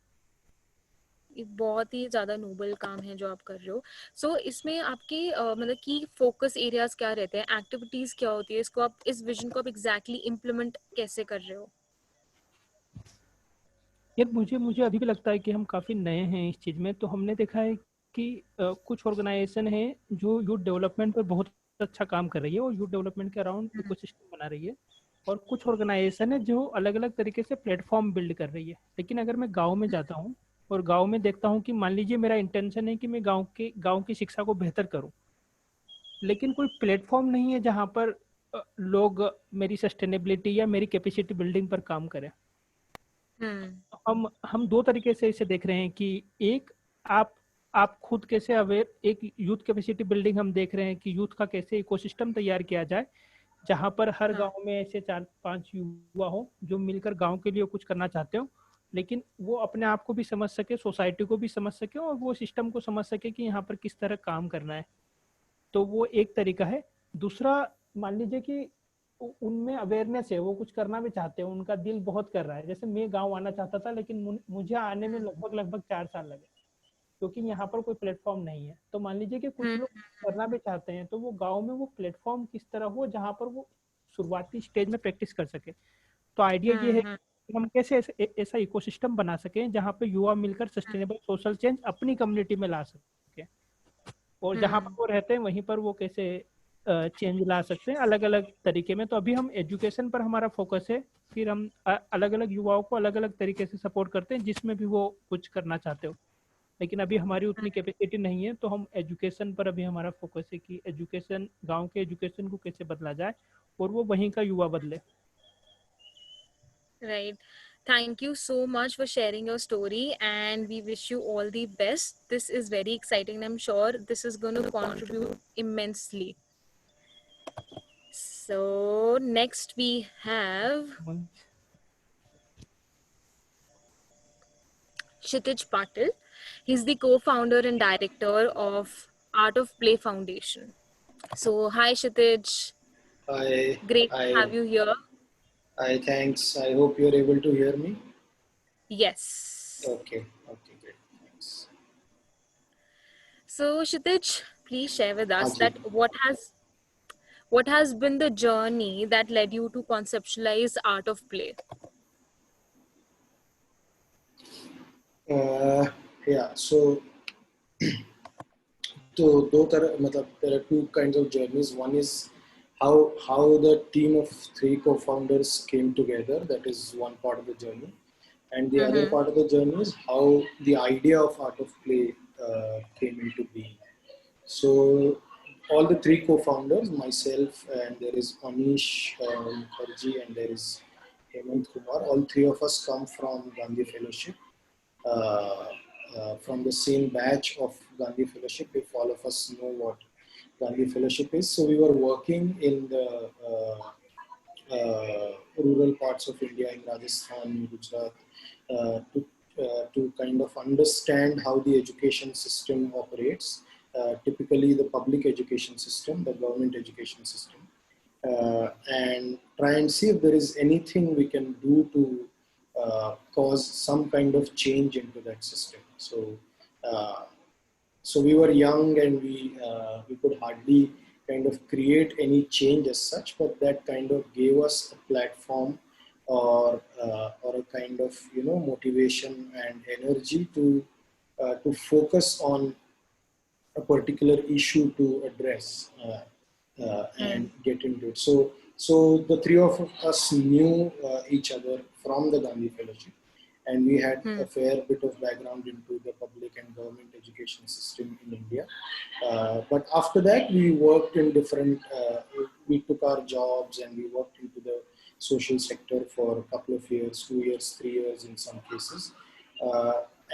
एक बहुत ही ज्यादा नोबल काम है जो आप कर रहे हो. सो इसमें आपके मतलब की फोकस एरियाज क्या रहते हैं, एक्टिविटीज क्या होती है, इसको आप इस विजन को आप एग्जैक्टली इम्प्लीमेंट कैसे कर रहे हो.
यार मुझे मुझे अभी भी लगता है कि हम काफ़ी नए हैं इस चीज़ में। तो हमने देखा है कि कुछ ऑर्गेनाइजेशन है जो यूथ डेवलपमेंट पर बहुत अच्छा काम कर रही है और यूथ डेवलपमेंट के अराउंड इकोसिस्टम बना रही है, और कुछ ऑर्गेनाइजेशन है जो अलग अलग तरीके से प्लेटफॉर्म बिल्ड कर रही है। लेकिन अगर मैं गाँव में जाता हूँ और गाँव में देखता हूँ कि मान लीजिए मेरा इंटेंशन है कि मैं गाँव की शिक्षा को बेहतर करूँ, लेकिन कोई प्लेटफॉर्म नहीं है जहाँ पर लोग मेरी सस्टेनेबिलिटी या मेरी कैपेसिटी बिल्डिंग पर काम करें। हम दो तरीके से इसे देख रहे हैं कि एक, आप खुद कैसे अवेयर, एक यूथ कैपेसिटी बिल्डिंग हम देख रहे हैं कि यूथ का कैसे इकोसिस्टम तैयार किया जाए जहां पर हर गांव में ऐसे 4-5 युवा हो जो मिलकर गांव के लिए कुछ करना चाहते हो, लेकिन वो अपने आप को भी समझ सके, सोसाइटी को भी समझ सके और वो सिस्टम को समझ सके कि यहाँ पर किस तरह काम करना है। तो वो एक तरीका है। दूसरा, मान लीजिए कि उनमें अवेयरनेस है, वो कुछ करना भी चाहते हैं, उनका दिल बहुत कर रहा है। जैसे मैं गांव आना चाहता था, लेकिन मुझे आने में लगभग लगभग 4 साल लगे, क्योंकि यहाँ पर कोई प्लेटफॉर्म नहीं है। तो मान लीजिए कि कुछ लोग करना भी चाहते हैं, तो वो गांव में वो प्लेटफॉर्म किस तरह हो जहाँ पर वो शुरुआती स्टेज में प्रैक्टिस कर सके। तो आइडिया ये है कि हम कैसे ऐसा इकोसिस्टम बना सकें जहाँ पे युवा मिलकर सस्टेनेबल सोशल चेंज अपनी कम्युनिटी में ला सके, और जहाँ पर वो रहते हैं वहीं पर वो कैसे चेंज ला सकते हैं अलग अलग तरीके में। तो अभी हम एजुकेशन पर हमारा फोकस है, फिर हम अलग अलग युवाओं को अलग अलग तरीके से सपोर्ट करते हैं जिसमें भी वो कुछ करना चाहते हो। लेकिन अभी हमारी उतनी कैपेसिटी नहीं है, तो हम एजुकेशन पर अभी हमारा फोकस है कि एजुकेशन, गांव के एजुकेशन को कैसे बदला जाए और वो वहीं का युवा बदले।
Right. Thank you so much for sharing your story, and we wish you all the best. This is very exciting, and I'm sure this is going to contribute immensely. So next we have Kshitij Patil. He's the co-founder and director of Art of Play Foundation. So, hi Kshitij,
I,
great to
I,
have you here.
thanks. I hope you're able to hear me.
Yes.
Okay, great. Thanks.
So, Kshitij, please share with us
Haji.
that what has been the journey that led you to conceptualize art of play?
Yeah, so there are two kinds of journeys. One is how the team of three co-founders came together. That is one part of the journey. And the other
Mm-hmm.
part of the journey is how the idea of art of play came into being. So all the three co-founders, myself, and there is Anish Mukherjee, and there is Hemant Kumar. All three of us come from Gandhi Fellowship, uh, from the same batch of Gandhi Fellowship. If all of us know what Gandhi Fellowship is, so we were working in the rural parts of India, in Rajasthan, Gujarat, to kind of understand how the education system operates, typically the public education system, the government education system, and try and see if there is anything we can do to cause some kind of change into that system. Uh, so we were young and we could hardly kind of create any change as such, but that kind of gave us a platform or a kind of motivation and energy to focus on a particular issue to address and get into it. So the three of us knew each other from the Gandhi Fellowship, and we had a fair bit of background into the public and government education system in India. But after that, we worked in different, we took our jobs and we worked into the social sector for a couple of years, 2 years, 3 years in some cases.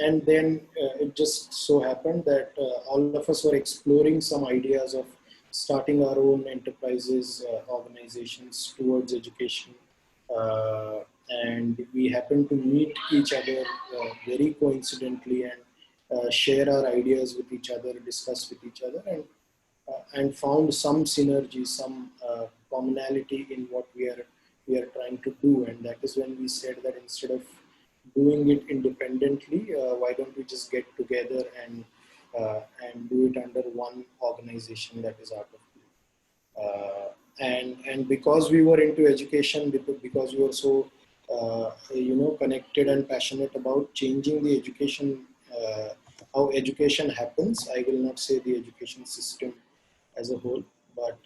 And then it just so happened that all of us were exploring some ideas of starting our own enterprises, organizations towards education. And we happened to meet each other very coincidentally and share our ideas with each other, discuss with each other, and found some synergy, some commonality in what we are trying to do. And that is when we said that instead of doing it independently, why don't we just get together and do it under one organization, that is Art of Play. And because we were into education, because we were so connected and passionate about changing the education, how education happens. I will not say the education system as a whole, but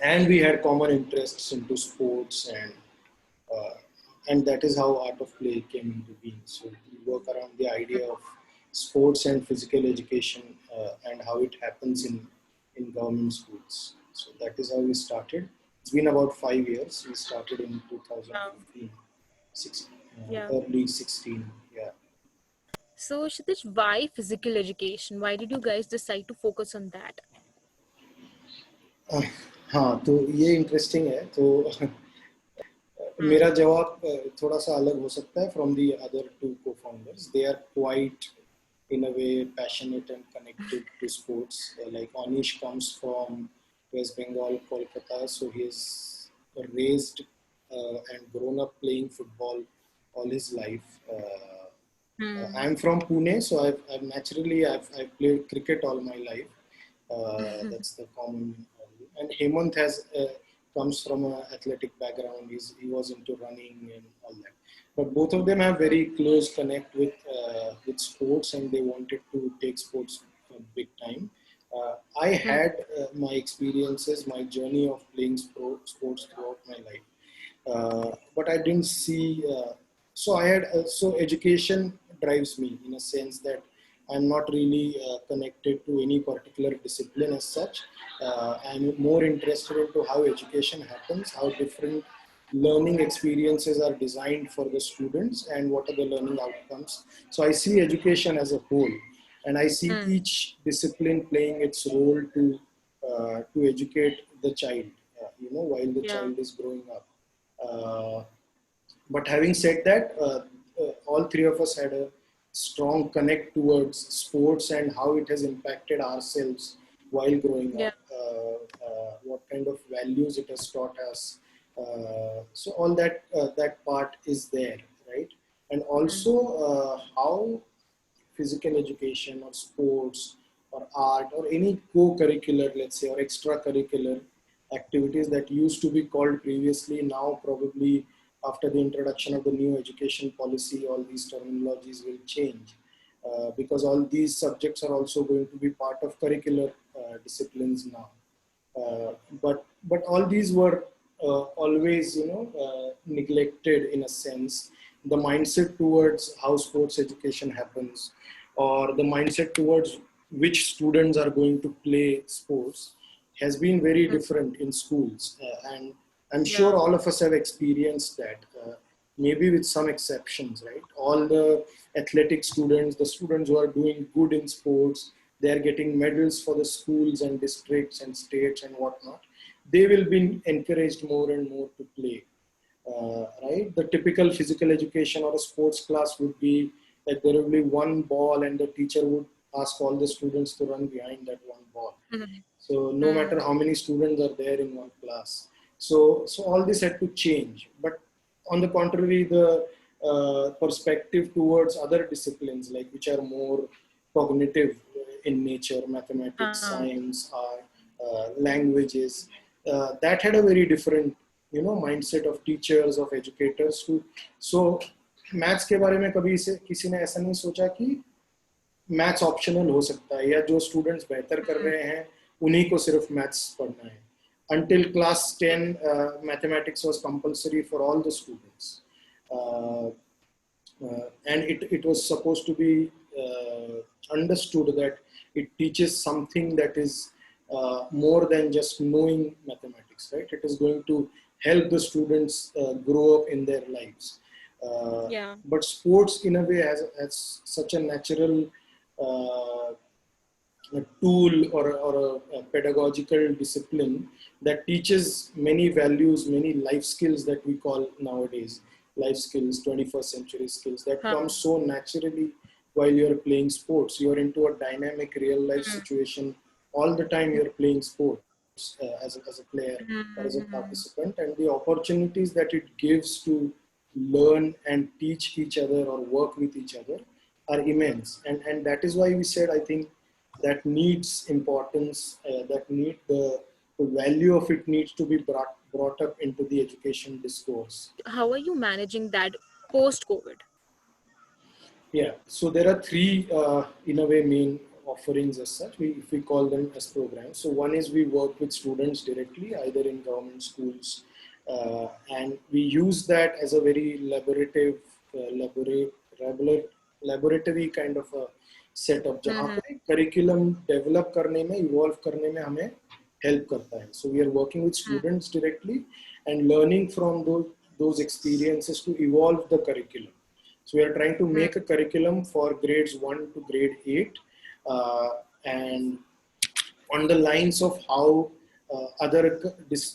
and we had common interests into sports, uh, and that is how Art of Play came into being. So we work around the idea of sports and physical education and how it happens in government schools. So that is how we started. It's been about 5 years. We started in 2015,
Yeah.
early 16. Yeah.
So, Kshitij, why physical education? Why did you guys decide to focus on that?
हाँ तो ये interesting है तो मेरा जवाब थोड़ा सा अलग हो सकता है from the other two co-founders. They are quite, in a way, passionate and connected to sports. Like Anish comes from West Bengal, Kolkata, so he is raised and grown up playing football all his life. I'm from Pune, so I've played cricket all my life. That's the common. And Hemant comes from an athletic background. He was into running and all that. But both of them have very close connect with sports, and they wanted to take sports big time. I had my experiences, my journey of playing sports throughout my life, but I didn't see. So education drives me in a sense that I'm not really connected to any particular discipline as such. I'm more interested into how education happens, how different learning experiences are designed for the students, and what are the learning outcomes. So I see education as a whole, and I see each discipline playing its role to educate the child, while the
Yeah.
child is growing up. But having said that, all three of us had a strong connect towards sports and how it has impacted ourselves while growing
Yeah.
up, what kind of values it has taught us. So all that that part is there, right? And also how physical education or sports or art or any co-curricular, let's say, or extracurricular activities that used to be called previously, now probably after the introduction of the new education policy, all these terminologies will change, because all these subjects are also going to be part of curricular disciplines now. But all these were always, neglected in a sense. The mindset towards how sports education happens, or the mindset towards which students are going to play sports, has been very different in schools, and I'm sure
Yeah.
all of us have experienced that. Maybe with some exceptions, right? All the athletic students, the students who are doing good in sports, they are getting medals for the schools and districts and states and whatnot. They will be encouraged more and more to play. Right? The typical physical education or a sports class would be that there will be one ball and the teacher would ask all the students to run behind that one ball.
Mhm.
So no matter how many students are there in one class. So all this had to change. But on the contrary, the perspective towards other disciplines, like which are more cognitive in nature, mathematics, science, art, languages, that had a very different, mindset of teachers, of educators who. So maths के बारे में कभी से किसी ने ऐसा नहीं सोचा कि मैथ्स ऑप्शनल हो सकता है, या जो स्टूडेंट्स बेहतर कर रहे हैं उन्हीं को सिर्फ मैथ्स पढ़ना है. Until class 10, mathematics was compulsory for all the students. And it was supposed to be understood that it teaches something that is more than just knowing mathematics, right? It is going to help the students grow up in their lives.
Yeah.
But sports, in a way, has such a natural a tool or a pedagogical discipline that teaches many values, many life skills that we call nowadays life skills, 21st century skills that come so naturally while you're playing sports. You're into a dynamic real life situation all the time. You're playing sports as a player or as a participant, and the opportunities that it gives to learn and teach each other or work with each other are immense. And that is why we said, I think, that needs importance, that need the value of it needs to be brought up into the education discourse.
How are you managing that post-COVID?
Yeah, so there are three, in a way, main offerings as such, if we call them as programs. So one is we work with students directly, either in government schools, and we use that as a very laboratory kind of a setup, जहाँ पे curriculum develop करने में, evolve करने में हमें help करता है. So we are working with students directly and learning from those experiences to evolve the curriculum. So we are trying to make a curriculum for grades 1 to grade 8, and on the lines of how other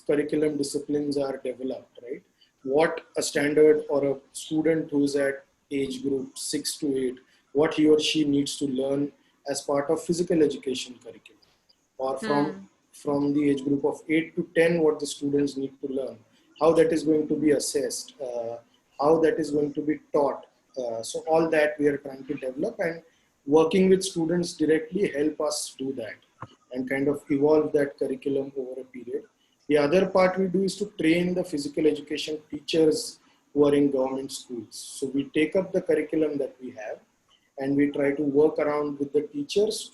curriculum disciplines are developed, right? What a standard or a student who's at age group 6 to 8, what he or she needs to learn as part of physical education curriculum, or from the age group of 8 to 10, what the students need to learn, how that is going to be assessed, how that is going to be taught. So all that we are trying to develop, and working with students directly help us do that and kind of evolve that curriculum over a period. The other part we do is to train the physical education teachers who are in government schools. So we take up the curriculum that we have and we try to work around with the teachers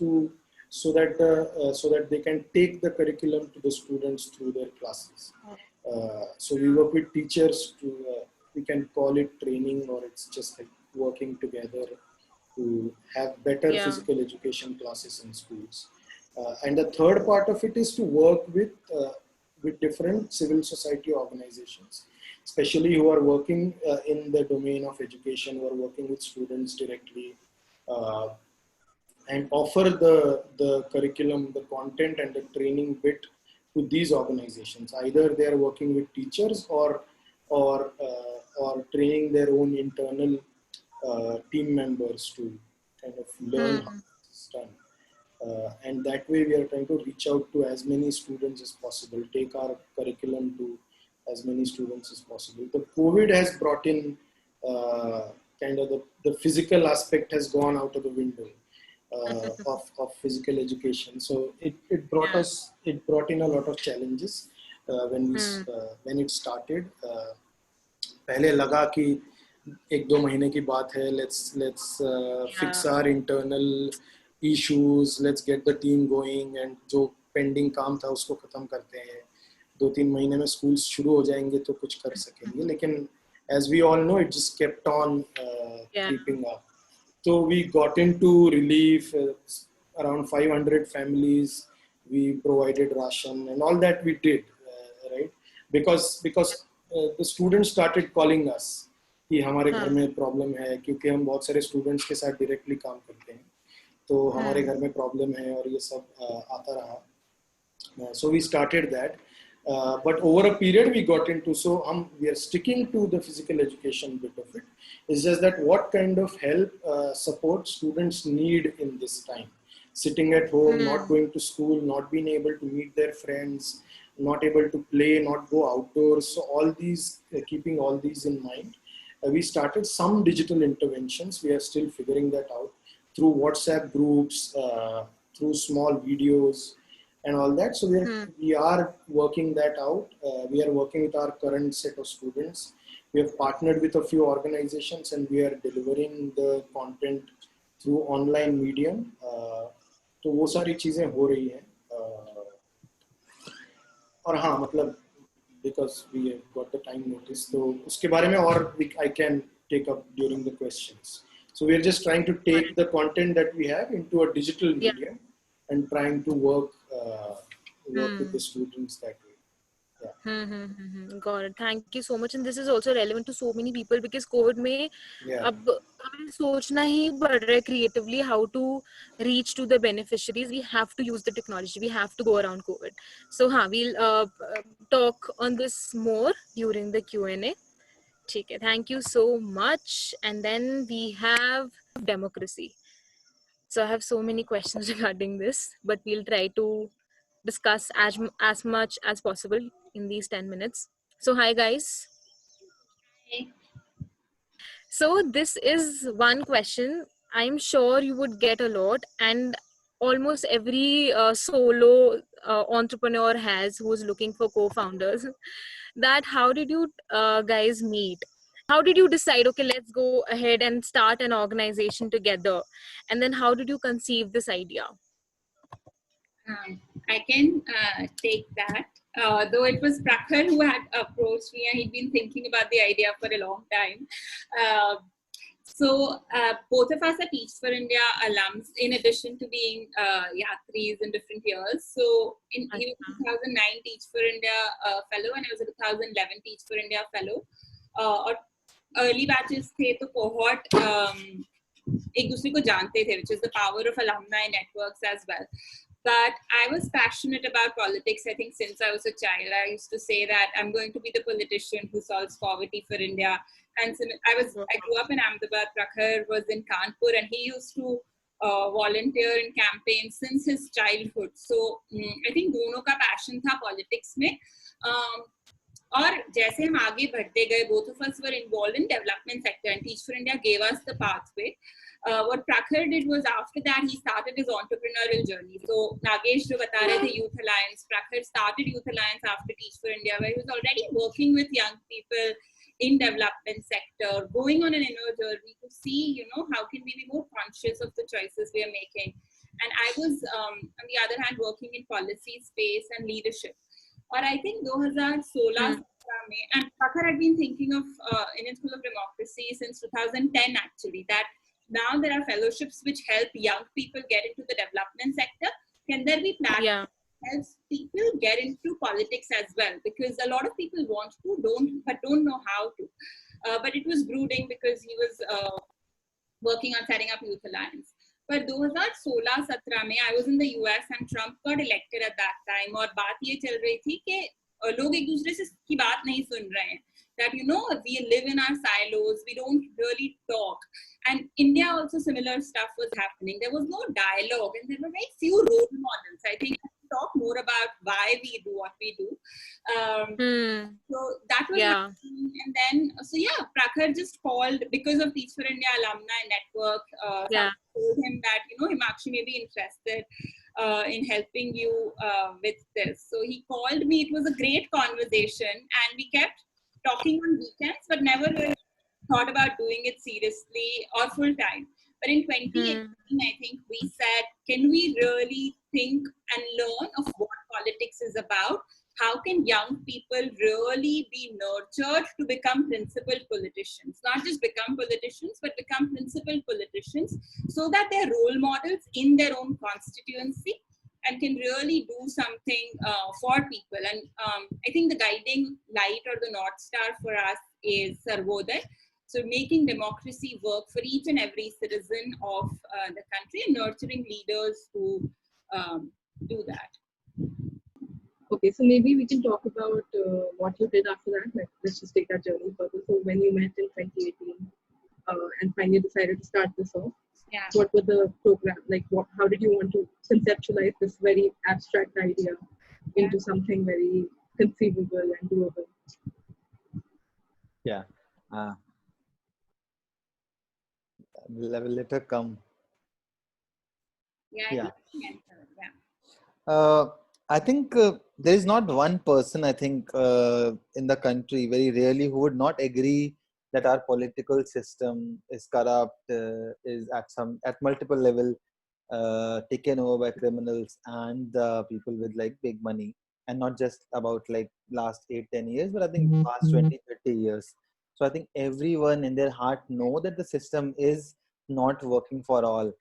so that they can take the curriculum to the students through their classes. So we work with teachers we can call it training, or it's just like working together to have better physical education classes in schools. And the third part of it is to work with different civil society organizations, especially who are working in the domain of education, who are working with students directly, and offer the curriculum, the content and the training bit to these organizations. Either they are working with teachers or training their own internal team members to kind of learn how this is done. And that way we are trying to reach out to as many students as possible, take our curriculum to as many students as possible. The COVID has brought in kind of the physical aspect has gone out of the window of physical education. So it brought in a lot of challenges when it started. पहले लगा कि 1-2 महीने की बात है, let's fix our internal issues, let's get the team going, and जो pending काम था उसको खत्म करते हैं, 2-3 महीने में schools शुरू हो जाएंगे तो कुछ कर सकेंगे. लेकिन as we all know, it just kept on creeping up. So we got into relief, around 500 families we provided ration and all that we did, right? Because the students started calling us कि हमारे घर में problem है, क्योंकि हम बहुत सारे students के साथ directly काम करते हैं, तो हमारे घर में problem है और ये सब आता रहा. So we started that. But over a period we got into, so we are sticking to the physical education bit of it. It's just that what kind of help, support students need in this time. Sitting at home, not going to school, not being able to meet their friends, not able to play, not go outdoors. So all these, keeping all these in mind, we started some digital interventions. We are still figuring that out through WhatsApp groups, through small videos, and all that. So we are working that out. We are working with our current set of students. We have partnered with a few organizations and we are delivering the content through online medium. तो वो सारी चीजें हो रही हैं. और हाँ, मतलब because we have got the time notice, तो उसके बारे में और I can take up during the questions. So we are just trying to take the content that we have into a digital medium and trying to work with the students that way.
Got it. Thank you so much. And this is also relevant to so many people because COVID में अब हमें सोचना ही पड़ रहा है creatively how to reach to the beneficiaries. We have to use the technology. We have to go around COVID. So we'll talk on this more during the Q&A. ठीक है. Thank you so much. And then we have democracy. So I have so many questions regarding this, but we'll try to discuss as much as possible in these 10 minutes. So hi guys.
Hey.
So this is one question I'm sure you would get a lot, and almost every solo entrepreneur has who's looking for co-founders. That how did you guys meet? How did you decide, okay, let's go ahead and start an organization together? And then how did you conceive this idea?
I can take that. Though it was Prakhar who had approached me and he'd been thinking about the idea for a long time. So both of us are Teach for India alums, in addition to being Yatris in different years. So he was a 2009 Teach for India fellow and I was a 2011 Teach for India fellow. और early batches थे तो cohort एक दूसरे को जानते थे, which is the power of alumni networks as well. But I was passionate about politics, I think, since I was a child. I used to say that I'm going to be the politician who solves poverty for India. And so I grew up in Ahmedabad. Prakhar was in Kanpur, and he used to volunteer in campaigns since his childhood. So I think दोनों का passion था politics में. और जैसे हम आगे बढ़ते गए, both of us were involved in development sector, and Teach for India gave us the pathway. What Prakhar did was, after that, he started his entrepreneurial journey. So Nagesh jo bata rahe the Youth Alliance, Prakhar started Youth Alliance after Teach for India, where he was already working with young people in development sector, going on an inner journey to see, how can we be more conscious of the choices we are making. And I was, on the other hand, working in policy space and leadership. Or I think 2016 mein, and Prakhar had been thinking of Indian School of Democracy since 2010 actually, that now there are fellowships which help young people get into the development sector. Can there be platforms that helps people get into politics as well? Because a lot of people want to, but don't know how to. But it was brooding because he was working on setting up Youth Alliance. But 2016-17 में I was in the US and Trump got elected at that time. और बात ये चल रही थी कि लोग एक दूसरे से की बात नहीं सुन रहे हैं. That we live in our silos, we don't really talk. And India also similar stuff was happening. There was no dialogue, and there were very few role models. I think I can talk more about why we do what we do. So that was
Yeah.
happening. And then, so yeah, Prakhar just called because of Teach for India Alumni Network.
Yeah.
Told him that, Himakshi may be interested in helping you with this. So he called me. It was a great conversation, and we kept talking on weekends, but never really thought about doing it seriously or full time. But in 2018, I think we said, can we really think and learn of what politics is about? How can young people really be nurtured to become principled politicians? Not just become politicians, but become principled politicians, so that they're role models in their own constituency and can really do something for people. And I think the guiding light or the North Star for us is Sarvodaya. So making democracy work for each and every citizen of the country and nurturing leaders who do that.
Okay, so maybe we can talk about what you did after that. Like, let's just take that journey further. So when you met in 2018 and finally decided to start this off,
Yeah.
what were the program? Like, how did you want to conceptualize this very abstract idea into something very conceivable and doable?
Yeah. Let her come.
Yeah.
I think there is not one person, I think, in the country, very rarely, who would not agree that our political system is corrupt, is at multiple level taken over by criminals and people with like big money, and not just about like last 8-10 years, but I think past 20-30 years. So I think everyone in their heart know that the system is not working for all,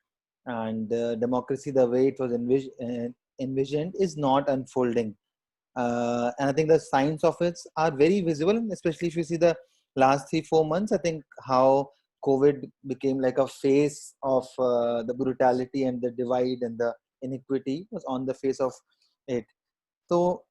and democracy, the way it was envisioned, is not unfolding. And I think the signs of it are very visible, especially if you see the last 3-4 months. I think how COVID became like a face of the brutality and the divide and the inequity was on the face of it. So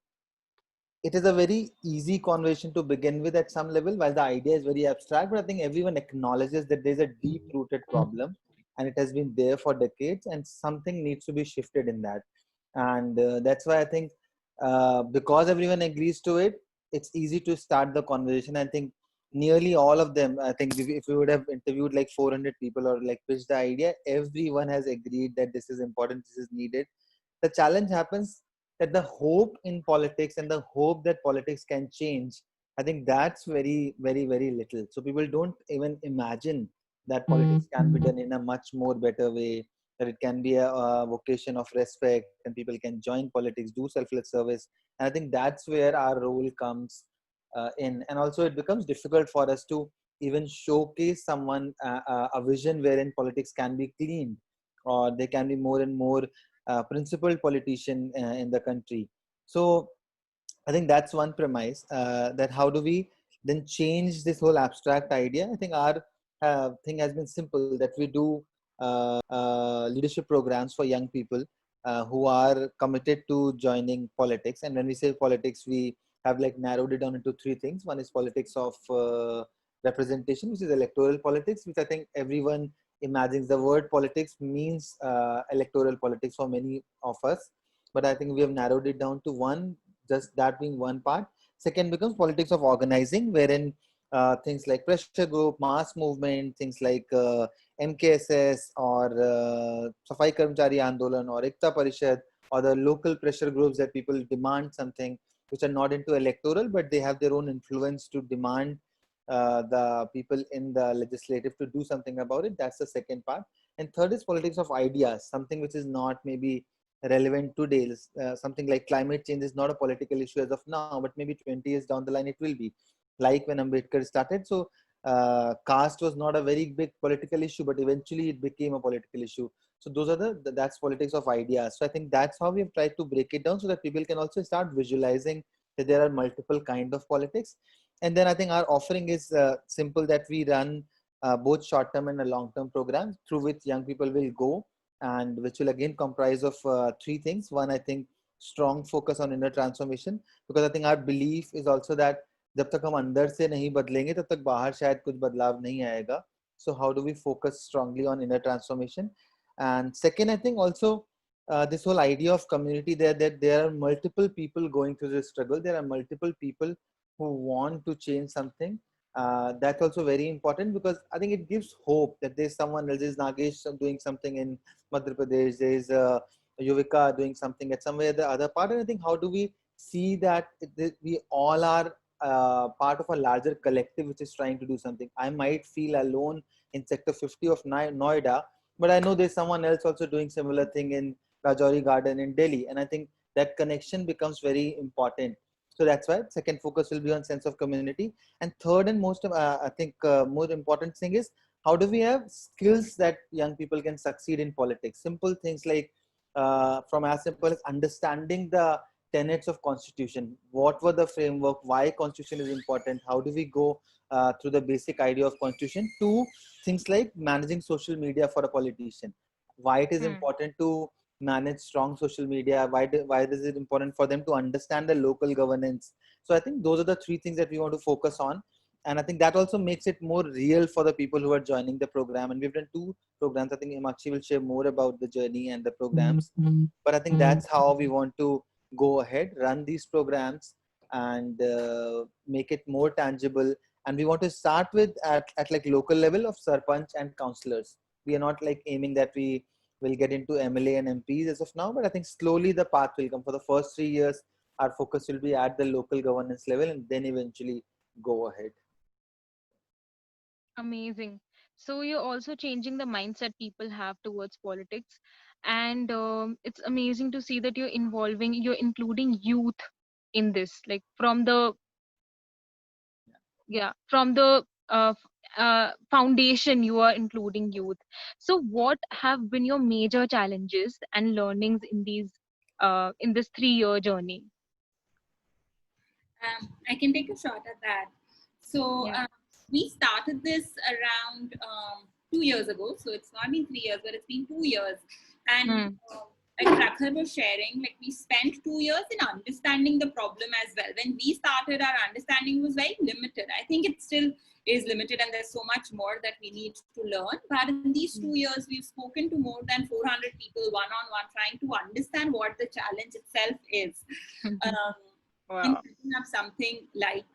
it is a very easy conversation to begin with at some level, while the idea is very abstract, but I think everyone acknowledges that there's a deep rooted problem and it has been there for decades, and something needs to be shifted in that. And that's why I think because everyone agrees to it, it's easy to start the conversation. I think nearly all of them, I think if we would have interviewed like 400 people or like pitched the idea, everyone has agreed that this is important, this is needed. The challenge happens that the hope in politics and the hope that politics can change, I think that's very, very, very little. So people don't even imagine that politics can be done in a much more better way, that it can be a vocation of respect and people can join politics, do selfless service. And I think that's where our role comes in. And also it becomes difficult for us to even showcase someone a vision wherein politics can be cleaned, or they can be more and more principled politician in the country. So I think that's one premise, that how do we then change this whole abstract idea. I think our thing has been simple, that we do leadership programs for young people who are committed to joining politics. And when we say politics, we have like narrowed it down into 3 things. One is politics of representation, which is electoral politics, which I think everyone imagines the word politics means electoral politics for many of us. But I think we have narrowed it down to one, just that being one part. Second becomes politics of organizing, wherein things like pressure group, mass movement, things like MKSS or Safai Karmchari Andolan or Ekta Parishad, or the local pressure groups that people demand something, which are not into electoral, but they have their own influence to demand the people in the legislative to do something about it. That's the second part. And third is politics of ideas, something which is not maybe relevant today. Something like climate change is not a political issue as of now, but maybe 20 years down the line it will be. Like when Ambedkar started, so caste was not a very big political issue, but eventually it became a political issue. So those are that's politics of ideas. So I think that's how we have tried to break it down, so that people can also start visualizing that there are multiple kind of politics. And then I think our offering is simple, that we run both short-term and a long-term program through which young people will go, and which will again comprise of 3 things. One, I think, strong focus on inner transformation, because I think our belief is also that जब तक हम अंदर से नहीं बदलेंगे तब तक बाहर शायद कुछ बदलाव नहीं आएगा. So how do we focus strongly on inner transformation? And second, I think also this whole idea of community, that there are multiple people going through this struggle. There are multiple people who want to change something. That's also very important, because I think it gives hope that there's someone else. There's Nagesh doing something in Madhya Pradesh. There's Yuvika doing something at somewhere the other part. And I think how do we see that we all are part of a larger collective which is trying to do something. I might feel alone in Sector 50 of Noida, but I know there's someone else also doing similar thing in Rajouri Garden in Delhi. And I think that connection becomes very important. So that's why second focus will be on sense of community. And third and most, I think more important thing is, how do we have skills that young people can succeed in politics? Simple things like from as simple as understanding the tenets of constitution. What were the framework? Why constitution is important? How do we go through the basic idea of constitution to things like managing social media for a politician? Why it is important to manage strong social media? Why is it important for them to understand the local governance? So I think those are the three things that we want to focus on. And I think that also makes it more real for the people who are joining the program. And we've done 2 programs. I think Himakshi will share more about the journey and the programs. But I think that's how we want to go ahead, run these programs, and make it more tangible. And we want to start with at like local level of sarpanch and councillors. We are not like aiming that we will get into MLA and MPs as of now, but I think slowly the path will come. For the first 3 years, our focus will be at the local governance level, and then eventually go ahead.
Amazing. So you're also changing the mindset people have towards politics, and it's amazing to see that you're including youth in this, like from the foundation you are including youth. So what have been your major challenges and learnings in this 3-year journey?
I can take a shot at that. So
Yeah.
we started this around 2 years ago. So it's not been 3 years, but it's been 2 years. And like Prakhar was sharing, like we spent 2 years in understanding the problem as well. When we started, our understanding was very limited. I think it still is limited, and there's so much more that we need to learn. But in these 2 years, we've spoken to more than 400 people one-on-one, trying to understand what the challenge itself is. And setting up something like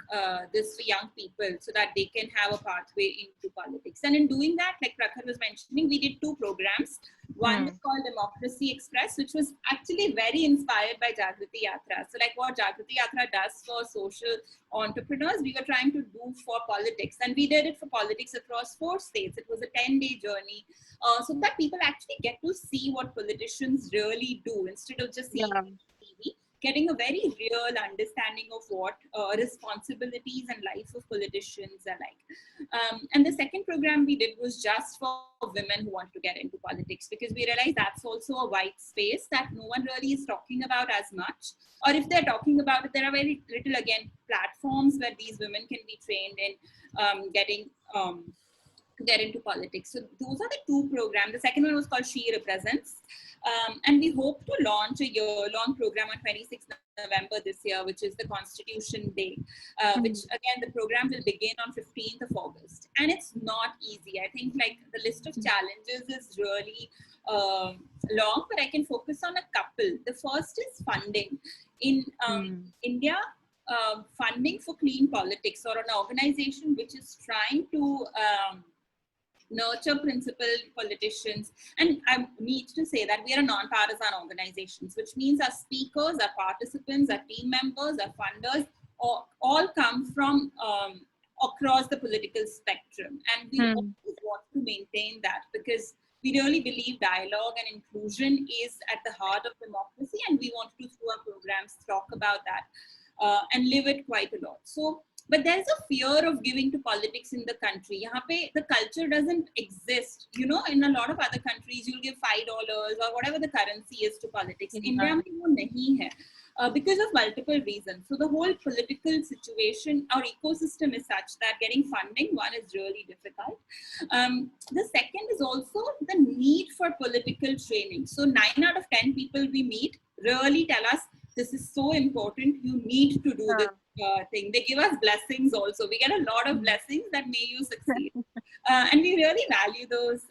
this for young people so that they can have a pathway into politics. And in doing that, like Prakhar was mentioning, we did 2 programs. One was called Democracy Express, which was actually very inspired by Jagriti Yatra. So like what Jagriti Yatra does for social entrepreneurs, we were trying to do for politics. And we did it for politics across 4 states. It was a 10-day journey so that people actually get to see what politicians really do instead of just seeing TV. Getting a very real understanding of what responsibilities and life of politicians are like. And the second program we did was just for women who want to get into politics, because we realized that's also a white space that no one really is talking about as much. Or if they're talking about it, there are very little, again, platforms where these women can be trained in getting to get into politics. So those are the 2 programs. The second one was called She Represents. And we hope to launch a year-long program on 26th November this year, which is the Constitution Day, which again, the program will begin on 15th of August. And it's not easy. I think like the list of challenges is really long, but I can focus on a couple. The first is funding. In India, funding for clean politics, or an organization which is trying to nurture principled politicians. And I need to say that we are a non-partisan organizations, which means our speakers, our participants, our team members, our funders, all come from across the political spectrum. And we always want to maintain that, because we really believe dialogue and inclusion is at the heart of democracy, and we want to, through our programs, talk about that and live it quite a lot. So, but there's a fear of giving to politics in the country. Yahan pe the culture doesn't exist. You know, in a lot of other countries, you'll give $5 or whatever the currency is to politics. In India, mein wo nahi hai, because of multiple reasons. So the whole political situation, our ecosystem is such that getting funding, one, is really difficult. The second is also the need for political training. So 9 out of 10 people we meet really tell us, this is so important, you need to do this thing. They give us blessings also. We get a lot of blessings that may you succeed. And we really value those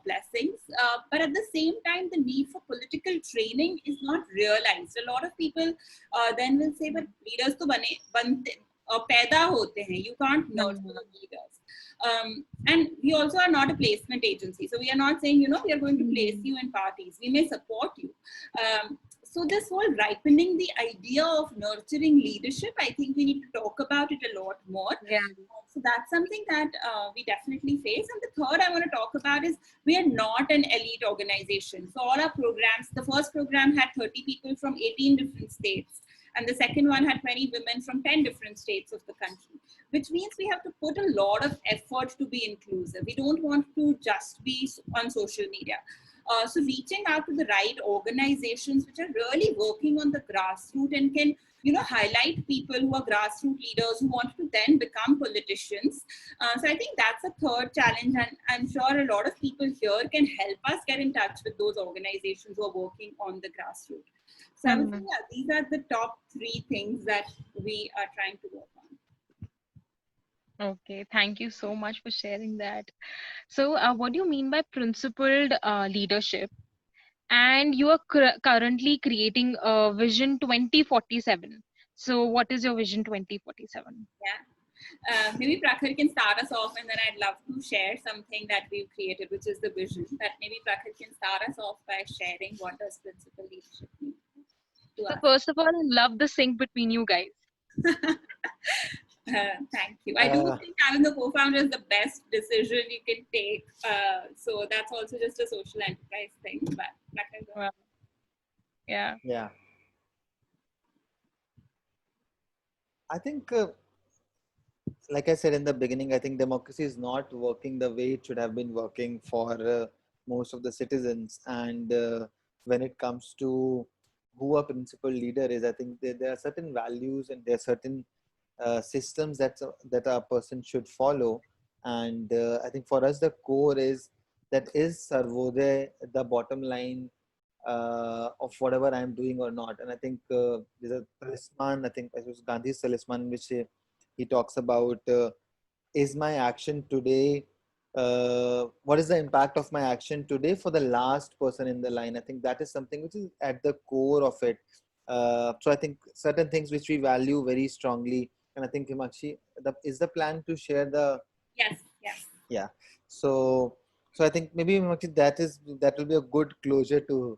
blessings. But at the same time, the need for political training is not realized. A lot of people then will say, but leaders to बनते पैदा होते हैं. You can't nurture leaders. And we also are not a placement agency. So we are not saying, we are going to place you in parties. We may support you. So this whole ripening the idea of nurturing leadership, I think we need to talk about it a lot more.
Yeah.
So that's something that we definitely face. And the third I want to talk about is we are not an elite organization. So all our programs, the first program had 30 people from 18 different states. And the second one had 20 women from 10 different states of the country, which means we have to put a lot of effort to be inclusive. We don't want to just be on social media. So reaching out to the right organizations which are really working on the grassroots and can, highlight people who are grassroots leaders who want to then become politicians. So I think that's a third challenge, and I'm sure a lot of people here can help us get in touch with those organizations who are working on the grassroots. So I would say, these are the top 3 things that we are trying to work on.
Okay, thank you so much for sharing that. So what do you mean by principled leadership? And you are currently creating a Vision 2047. So what is your Vision 2047?
Yeah. Maybe Prakhar can start us off, and then I'd love to share something that we've created, which is the vision. But maybe Prakhar can start us off by sharing what does principled leadership mean to us.
So first of all, I love the sync between you guys.
Thank you. I do think having a co-founder is the best decision you can take. So that's also just a social enterprise thing. But
Wow. Yeah.
Yeah. I think, like I said in the beginning, I think democracy is not working the way it should have been working for most of the citizens. And when it comes to who a principal leader is, I think there are certain values and there are certain systems that a person should follow. And I think for us, the core is that is Sarvodaya the bottom line of whatever I'm doing or not. And I think there's a talisman, I think it was Gandhi's talisman, in which he talks about is my action today, what is the impact of my action today for the last person in the line. I think that is something which is at the core of it. So I think certain things which we value very strongly. And I think Himakshi, is the plan to share the...
Yes.
Yeah. So I think maybe Himakshi, that will be a good closure to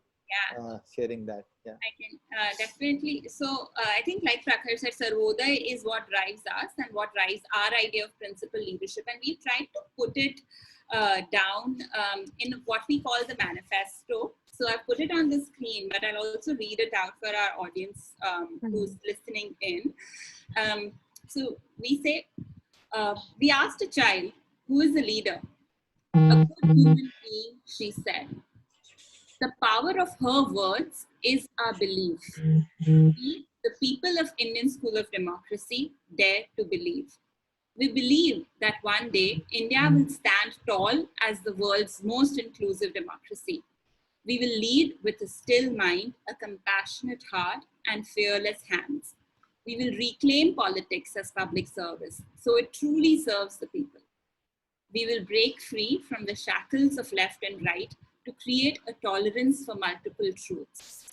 sharing that. Yeah.
I can definitely. So I think, like Prakhar said, Sarvodaya is what drives us and what drives our idea of principled leadership. And we've tried to put it down in what we call the manifesto. So I put it on the screen, but I'll also read it out for our audience who's listening in. So we say, we asked a child, who is the leader? A good human being, she said. The power of her words is our belief. We, the people of Indian School of Democracy, dare to believe. We believe that one day India will stand tall as the world's most inclusive democracy. We will lead with a still mind, a compassionate heart, and fearless hands. We will reclaim politics as public service, so it truly serves the people. We will break free from the shackles of left and right to create a tolerance for multiple truths.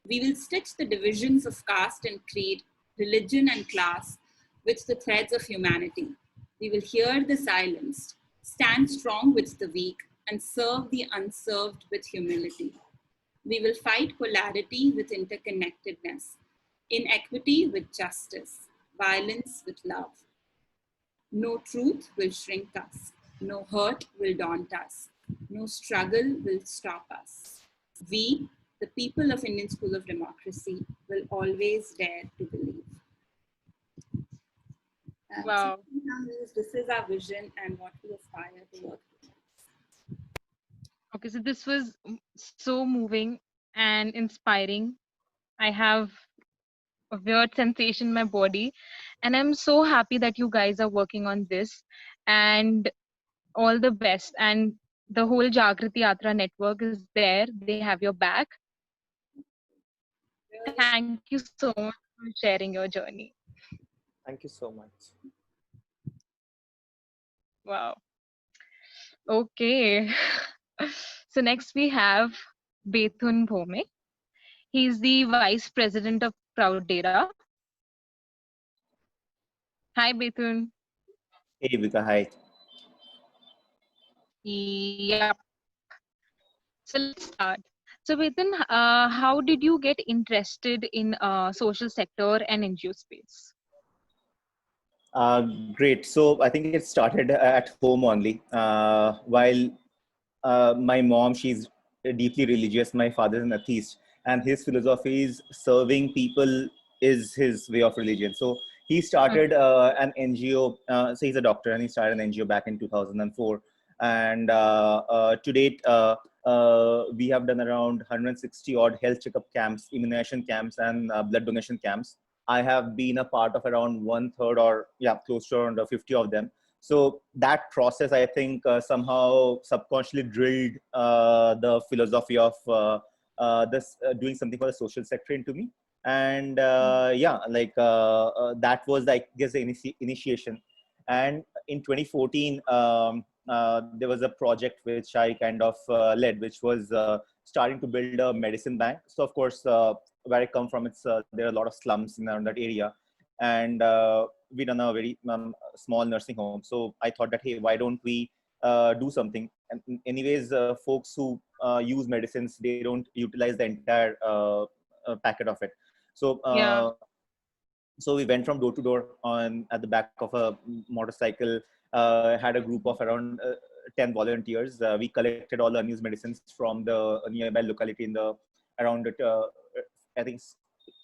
We will stitch the divisions of caste and creed, religion and class with the threads of humanity. We will hear the silenced, stand strong with the weak, and serve the unserved with humility. We will fight polarity with interconnectedness, inequity with justice, violence with love. No truth will shrink us. No hurt will daunt us. No struggle will stop us. We, the people of Indian School of Democracy, will always dare to believe.
Wow.
So this is our vision and what we aspire to work towards.
Okay, so this was so moving and inspiring. I have a weird sensation in my body, and I'm so happy that you guys are working on this, and all the best. And the whole Jagriti Yatra network is there. They have your back. Thank you so much for sharing your journey.
Thank you so much.
Wow. Okay. So next we have Bethun Bhome. He's the Vice President of Crowdera. Hi, Bethun.
Hey, Vika, hi.
Yep. So let's start. So Bethun, how did you get interested in social sector and NGO space?
Great. So I think it started at home only. While my mom, she's deeply religious. My father is an atheist, and his philosophy is serving people is his way of religion. So he started an NGO. So he's a doctor, and he started an NGO back in 2004. And to date, we have done around 160 odd health checkup camps, immunization camps, and blood donation camps. I have been a part of around 1/3 or close to around 50 of them. So that process, I think, somehow subconsciously drilled the philosophy of this doing something for the social sector into me. And that was, I guess, the initiation. And in 2014, there was a project which I kind of led, which was starting to build a medicine bank. So of course, where I come from, it's there are a lot of slums in around that area, and we run a very small nursing home. So I thought that, hey, why don't we do something? And anyways, folks who use medicines, they don't utilize the entire packet of it. So
Yeah.
so we went from door to door on at the back of a motorcycle. Had a group of around 10 volunteers. We collected all the unused medicines from the nearby locality in the around I think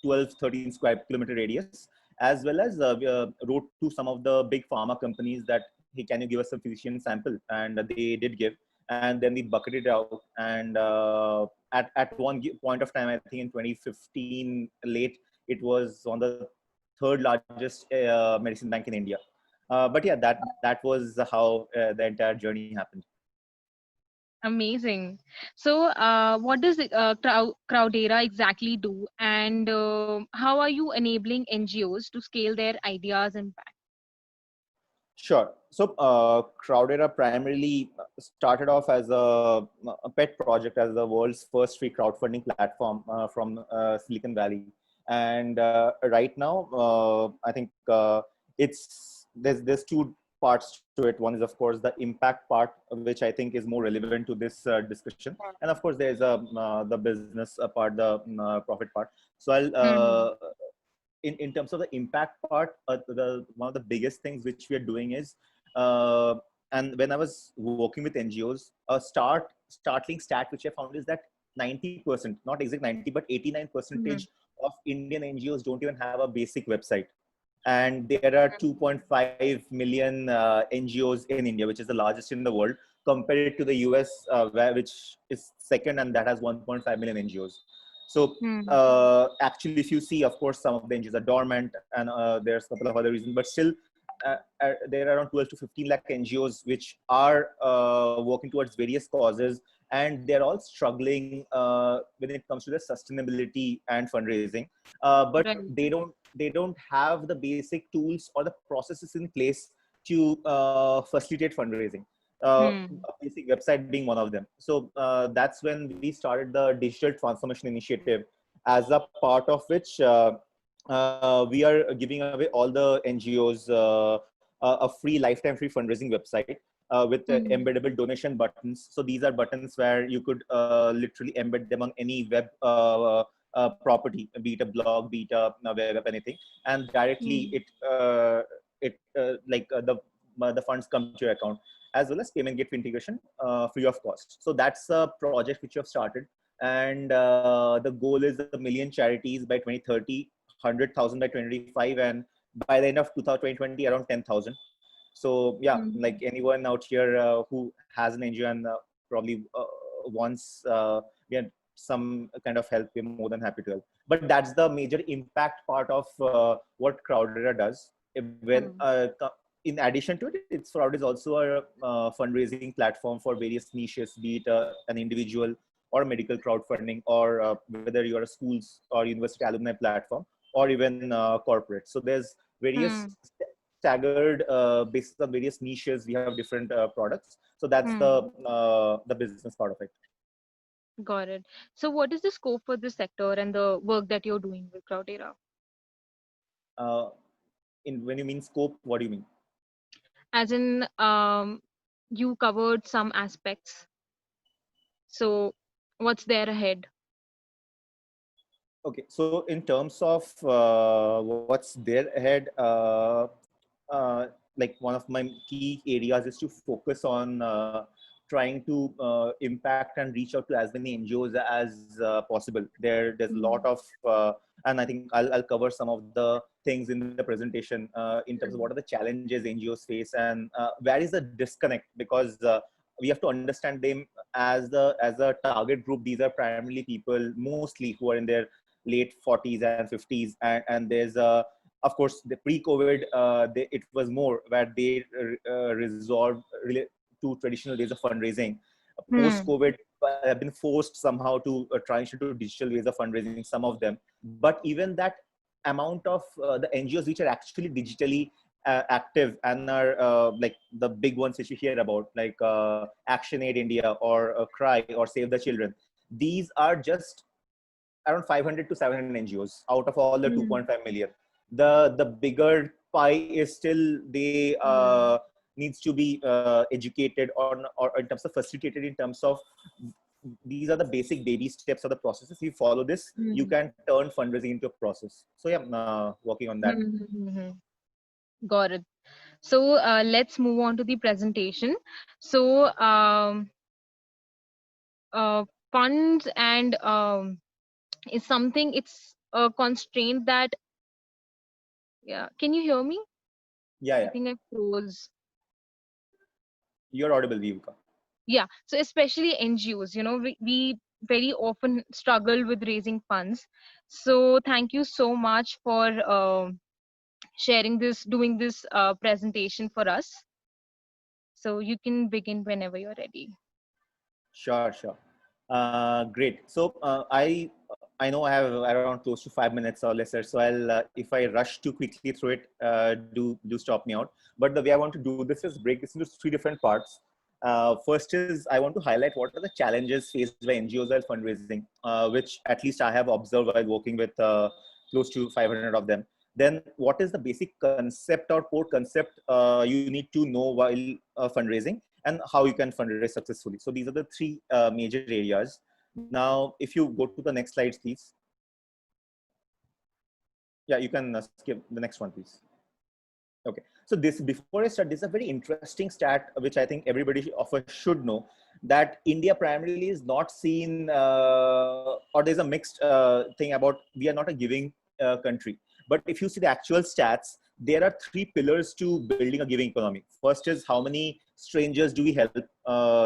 12-13 square kilometer radius, as well as we, wrote to some of the big pharma companies that, hey, can you give us a physician sample? And they did give, and then we bucketed it out. And at one point of time, I think in 2015 late, it was on the third largest medicine bank in India. But yeah, that was how the entire journey happened.
Amazing. So, what does Crowdera exactly do, and how are you enabling NGOs to scale their ideas and impact?
Sure. So Crowdera primarily started off as a pet project, as the world's first free crowdfunding platform from Silicon Valley. And right now, I think there's two parts to it. One is, of course, the impact part, which I think is more relevant to this discussion. And of course, there's the business part, the profit part. So I'll in terms of the impact part, one of the biggest things which we are doing is, and when I was working with NGOs, a startling stat which I found is that 90%, not exact 90, but 89% of Indian NGOs don't even have a basic website. And there are 2.5 million NGOs in India, which is the largest in the world, compared to the US, which is second, and that has 1.5 million NGOs. So actually, if you see, of course, some of the NGOs are dormant, and there's a couple of other reasons, but still, there are around 12 to 15 lakh NGOs which are working towards various causes, and they're all struggling when it comes to the sustainability and fundraising. But they don't have the basic tools or the processes in place to facilitate fundraising. A basic website being one of them. So that's when we started the Digital Transformation Initiative, as a part of which we are giving away all the NGOs a free lifetime free fundraising website with embeddable donation buttons. So these are buttons where you could literally embed them on any web property, be it a blog, be it a web app, anything, and directly the funds come to your account, as well as payment gateway integration free of cost. So that's a project which we have started, and the goal is 1 million charities by 2030, 100,000 by 2025, and by the end of 2020, around 10,000. So yeah, like anyone out here who has an NGO and probably wants get some kind of help, we're more than happy to help. But that's the major impact part of what Crowdera does. When in addition to it, Crowd is also a fundraising platform for various niches, be it an individual or medical crowdfunding, or whether you're a schools or university alumni platform, or even corporate. So there's various staggered basis on various niches. We have different products. So that's the business part of it.
Got it. So what is the scope for this sector and the work that you're doing with Cloudera?
When you mean scope, what do you mean?
As in, you covered some aspects. So what's there ahead?
Okay, so in terms of what's there ahead, like one of my key areas is to focus on trying to impact and reach out to as many NGOs as possible. There's a lot of, and I think I'll cover some of the things in the presentation in terms of what are the challenges NGOs face and where is the disconnect, because we have to understand them as a target group. These are primarily people mostly who are in their late 40s and 50s, and there's of course the pre-COVID it was more where they resolved to traditional ways of fundraising. Post-COVID have been forced somehow to transition to digital ways of fundraising, some of them. But even that amount of the NGOs which are actually digitally active and are like the big ones which you hear about, like Action Aid India or Cry or Save the Children, these are just around 500 to 700 NGOs out of all the 2.5 million. The bigger pie is still they needs to be educated or in terms of facilitated in terms of these are the basic baby steps of the processes. If you follow this, you can turn fundraising into a process. So yeah, working on that.
Got it. So let's move on to the presentation. So funds and is something, it's a constraint that, yeah, can you hear me?
Yeah.
I think I froze.
You're audible, Viveka.
Yeah, so especially NGOs, we very often struggle with raising funds. So thank you so much for sharing this, doing this presentation for us. So you can begin whenever you're ready.
Sure. Great. So I know I have around close to 5 minutes or lesser. So I'll if I rush too quickly through it, do stop me out. But the way I want to do this is break this into 3 different parts. First is I want to highlight what are the challenges faced by NGOs while fundraising, which at least I have observed while working with close to 500 of them. Then what is the basic concept or core concept you need to know while fundraising, and how you can fundraise successfully. So these are the 3 major areas. Now, if you go to the next slides, please. Yeah, you can skip the next one, please. Okay, so this, before I start, this is a very interesting stat, which I think everybody of us should know, that India primarily is not seen, or there's a mixed thing about, we are not a giving country. But if you see the actual stats, there are 3 pillars to building a giving economy. First is how many strangers do we help?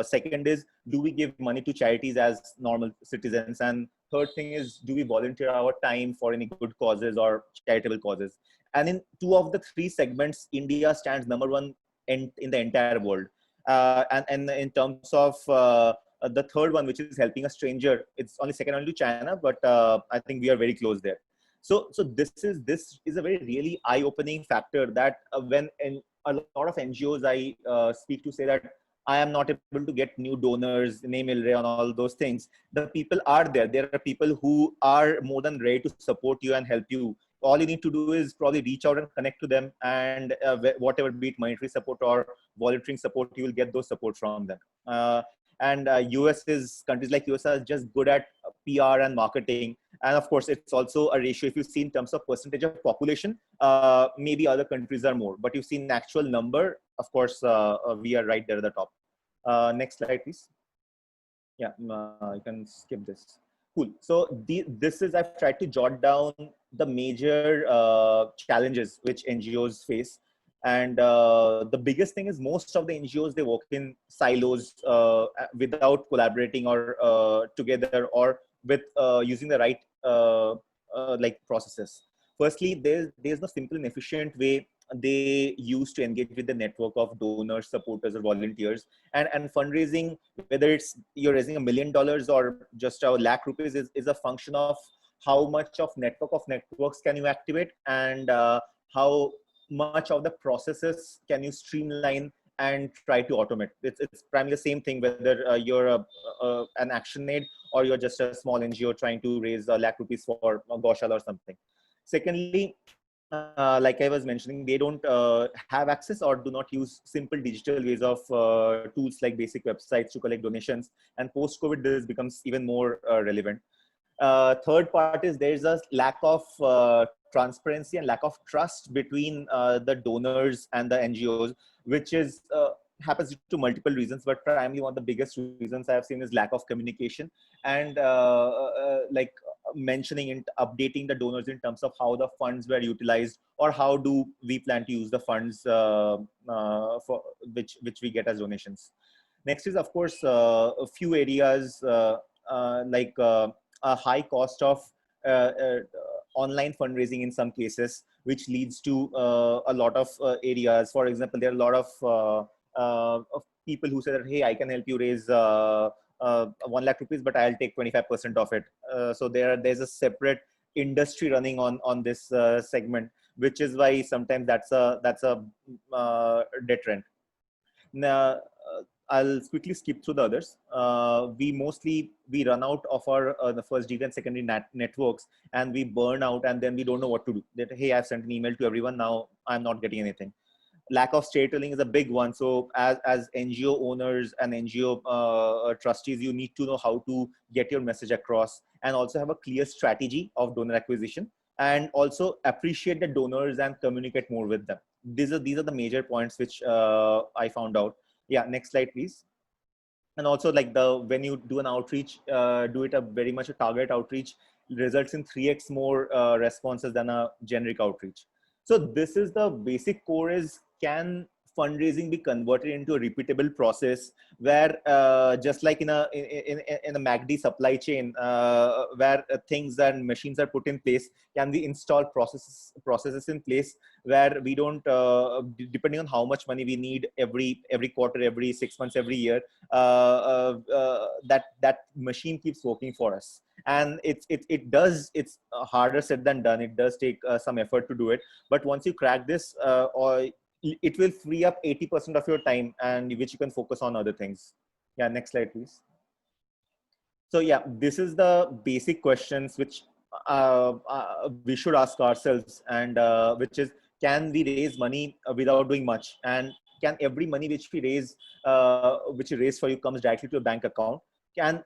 Second is, do we give money to charities as normal citizens? And third thing is, do we volunteer our time for any good causes or charitable causes? And in 2 of the 3 segments, India stands number 1 in the entire world. And in terms of the third one, which is helping a stranger, it's only second only to China, but I think we are very close there. So this is a very really eye-opening factor that when in a lot of NGOs I speak to say that I am not able to get new donors, name Ilre on all those things. The people are there. There are people who are more than ready to support you and help you. All you need to do is probably reach out and connect to them, and whatever, be it monetary support or volunteering support, you will get those support from them. Countries like US are just good at PR and marketing. And of course, it's also a ratio. If you see in terms of percentage of population, maybe other countries are more, but you've seen actual number, of course, we are right there at the top. Next slide, please. Yeah, you can skip this. Cool. So this is, I've tried to jot down the major challenges which NGOs face. And the biggest thing is most of the NGOs, they work in silos without collaborating or together or with using the right like processes. Firstly, there's no simple and efficient way they use to engage with the network of donors, supporters, or volunteers. And fundraising, whether it's you're raising $1 million or just a lakh rupees, is a function of how much of network of networks can you activate, and how much of the processes can you streamline and try to automate. It's primarily the same thing, whether you're an action aid or you're just a small NGO trying to raise a lakh rupees for a Goshala or something. Secondly, like I was mentioning, they don't have access or do not use simple digital ways of tools like basic websites to collect donations. And post-COVID, this becomes even more relevant. Third part is there's a lack of transparency and lack of trust between the donors and the NGOs, which is happens to multiple reasons, but primarily one of the biggest reasons I have seen is lack of communication and like mentioning and updating the donors in terms of how the funds were utilized or how do we plan to use the funds for which we get as donations. Next is, of course, a few areas like a high cost of online fundraising in some cases, which leads to a lot of areas. For example, there are a lot of people who say that, hey, I can help you raise 1 lakh rupees, but I'll take 25% of it. So there's a separate industry running on this segment, which is why sometimes that's a deterrent. Now, I'll quickly skip through the others. We run out of our the first degree and secondary networks, and we burn out, and then we don't know what to do. That, hey, I've sent an email to everyone, now I'm not getting anything. Lack of storytelling is a big one. So as NGO owners and NGO trustees, you need to know how to get your message across and also have a clear strategy of donor acquisition, and also appreciate the donors and communicate more with them. These are the major points which I found out. Yeah, next slide, please. And also, like, when you do an outreach, do it very much a target outreach, results in 3x more responses than a generic outreach. So this is the basic core is, can fundraising be converted into a repeatable process where just like in a MACD supply chain where things and machines are put in place, can we install processes in place where we don't depending on how much money we need every quarter, every 6 months, every year, that machine keeps working for us. And it's harder said than done. It does take some effort to do it, but once you crack this, or it will free up 80% of your time, and which you can focus on other things. Yeah, next slide, please. So yeah, this is the basic questions which we should ask ourselves, and which is, can we raise money without doing much? And can every money which we raise, which you raise for you, comes directly to a bank account? Can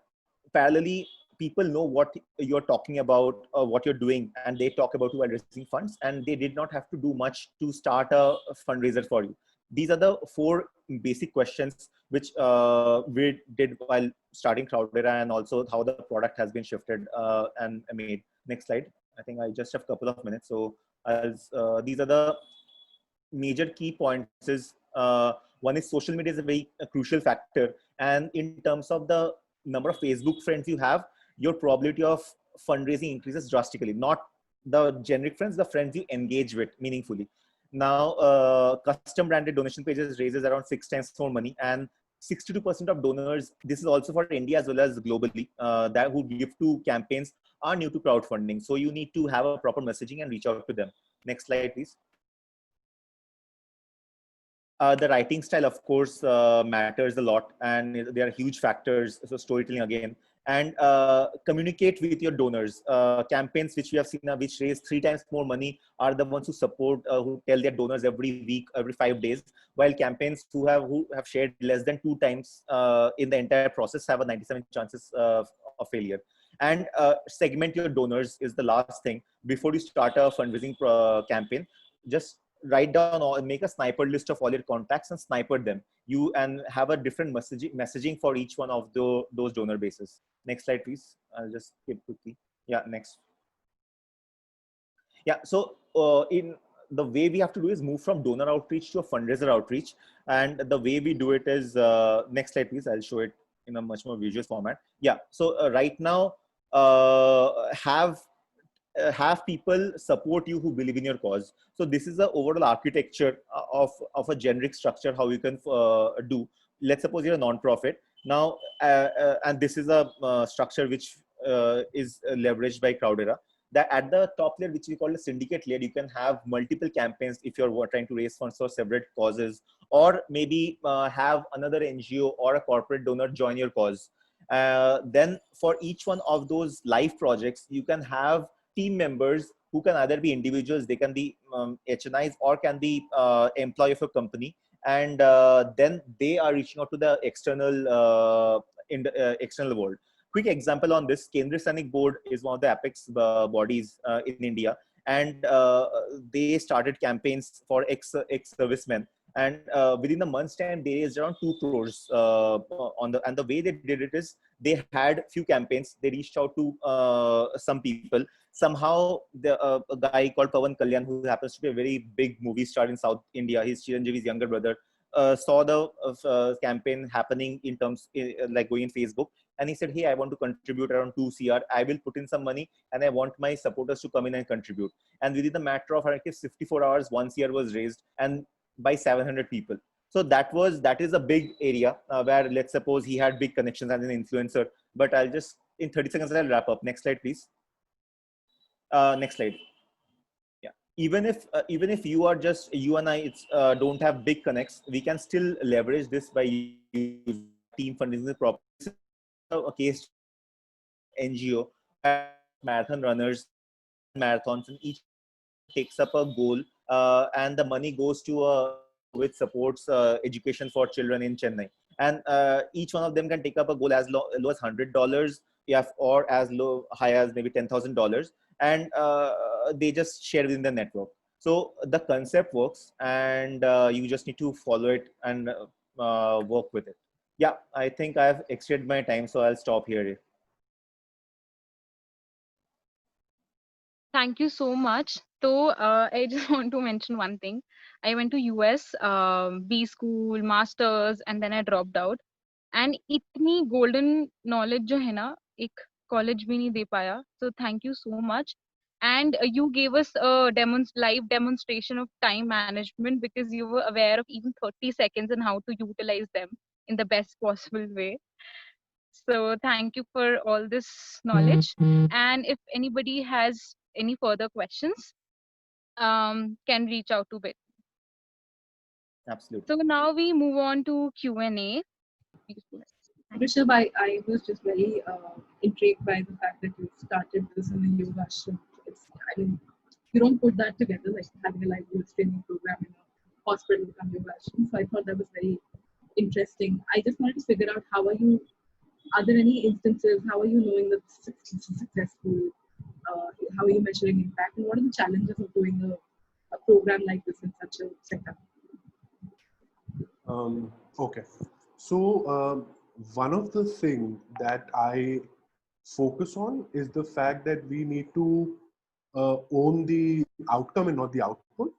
parallelly people know what you're talking about, what you're doing, and they talk about you while raising funds, and they did not have to do much to start a fundraiser for you? These are the 4 basic questions which we did while starting Crowdera, and also how the product has been shifted and made. Next slide. I think I just have a couple of minutes. So these are the major key points. One is social media is a very crucial factor. And in terms of the number of Facebook friends you have, your probability of fundraising increases drastically. Not the generic friends, the friends you engage with meaningfully. Now, custom branded donation pages raises around 6 times more money, and 62% of donors, this is also for India as well as globally, that who give to campaigns are new to crowdfunding. So you need to have a proper messaging and reach out to them. Next slide, please. The writing style, of course, matters a lot, and there are huge factors. So storytelling again, and communicate with your donors. Campaigns which we have seen, which raise 3 times more money, are the ones who support, who tell their donors every week, every 5 days, while campaigns who have shared less than 2 times in the entire process have a 97% chances of failure. And segment your donors is the last thing. Before you start a fundraising campaign, just write down or make a sniper list of all your contacts and sniper them. And have a different messaging for each one of those donor bases. Next slide, please. I'll just skip quickly. Yeah, next. Yeah, so in the way we have to do is move from donor outreach to a fundraiser outreach. And the way we do it is, next slide, please. I'll show it in a much more visual format. Yeah, so right now, have people support you who believe in your cause. So this is the overall architecture of a generic structure, how you can do. Let's suppose you're a non-profit now, and this is a structure which is leveraged by Crowdera. that at the top layer, which we call the syndicate layer, you can have multiple campaigns if you're trying to raise funds for several causes, or maybe have another NGO or a corporate donor join your cause. Then for each one of those live projects, you can have team members who can either be individuals, they can be HNIs, or can be employee of a company. And then they are reaching out to the external external world. Quick example on this: Kendriya Sainik Board is one of the apex bodies in India, and they started campaigns for ex-servicemen. And within the month's time, they raised around 2 crores and the way they did it is they had few campaigns. They reached out to some people. Somehow, a guy called Pawan Kalyan, who happens to be a very big movie star in South India, he's Chiranjeevi's younger brother, saw the campaign happening in terms like going in Facebook, and he said, "Hey, I want to contribute around 2 CR. I will put in some money, and I want my supporters to come in and contribute." And within the matter of 54 hours, 1 CR was raised, and by 700 people. So that is a big area where, let's suppose, he had big connections as an influencer. But I'll just, in 30 seconds, I'll wrap up. Next slide, please. Next slide. Yeah. Even if you are just, you and I don't have big connects, we can still leverage this by using team funding the proper. A case NGO, marathon runners, marathons, and each takes up a goal, and the money goes to which supports education for children in Chennai. And each one of them can take up a goal as low as $100, or as high as maybe $10,000, and they just share within the network. So the concept works, and you just need to follow it and work with it. Yeah, I think I've exceeded my time, so I'll stop here.
Thank you so much. So I just want to mention one thing. I went to US, B school, masters, and then I dropped out. And इतनी golden knowledge जो है ना, एक college भी नहीं दे पाया. So thank you so much. And you gave us a live demonstration of time management, because you were aware of even 30 seconds and how to utilize them in the best possible way. So thank you for all this knowledge. And if anybody has any further questions, can reach out to Bit.
Absolutely.
So now we move on to Q&A.
Rishabh, I was just very intrigued by the fact that you started this in a yoga ashram. I mean, you don't put that together, like having a live training program in a hospital become yoga ashram. So I thought that was very interesting. I just wanted to figure out, are there any instances, how are you knowing that this is successful? How are you measuring impact? And what are the challenges of doing a program like this in such a setup?
Okay. So one of the things that I focus on is the fact that we need to own the outcome and not the output.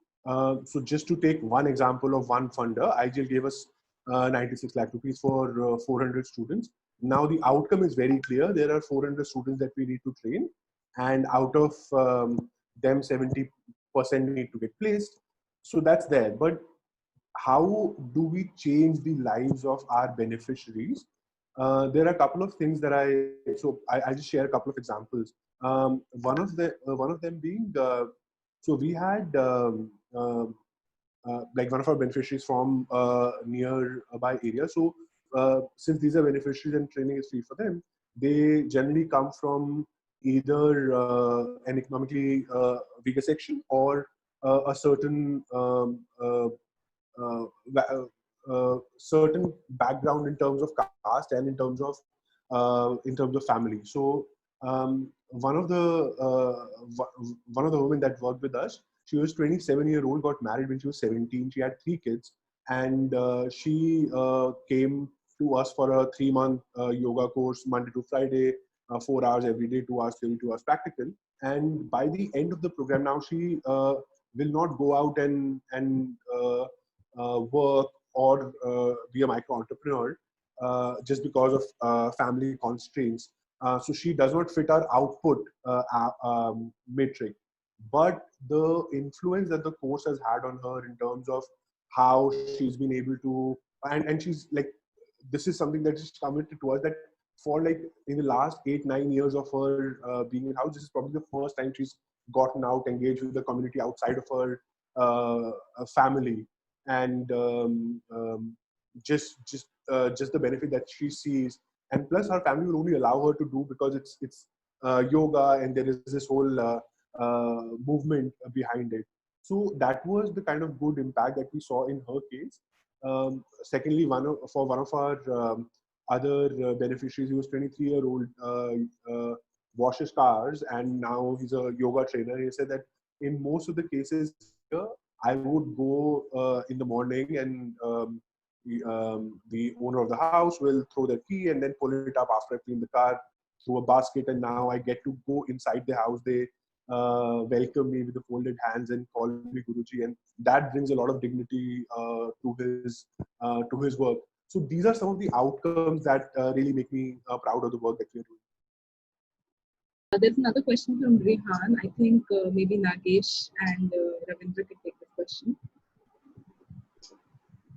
So just to take one example of one funder, IGL gave us 96 lakh rupees for 400 students. Now the outcome is very clear. There are 400 students that we need to train, and out of them 70% need to get placed. So that's there. But how do we change the lives of our beneficiaries? There are a couple of things that I just share a couple of examples. One of them being, so we had like one of our beneficiaries from nearby area. So since these are beneficiaries and training is free for them, they generally come from either an economically weaker section or a certain certain background in terms of caste and in terms of family. So one of the women that worked with us, she was 27-year-old, got married when she was 17. She had 3 kids, and she came to us for a 3-month yoga course, Monday to Friday, 4 hours every day, 2 hours theory, 2 hours practical. And by the end of the program, now she will not go out and work or be a micro entrepreneur just because of family constraints. So she does not fit our output metric. But the influence that the course has had on her in terms of how she's been able to, and she's like, this is something that is committed to us, that for like in the last 8-9 years of her being in house, this is probably the first time she's gotten out, engaged with the community outside of her family, and just the benefit that she sees. And plus, her family will only allow her to do because it's yoga, and there is this whole movement behind it. So that was the kind of good impact that we saw in her case. Secondly, one of our other beneficiaries, he was 23-year-old, washes cars, and now he's a yoga trainer. He said that in most of the cases, I would go in the morning, and the owner of the house will throw their key and then pull it up after I clean the car through a basket, and now I get to go inside the house. They welcome me with the folded hands and call me Guruji, and that brings a lot of dignity to his work. So these are some of the outcomes that really make me proud of the work that we are doing.
There's another question from Rehan. I think maybe Nagesh and Ravindra can take this question.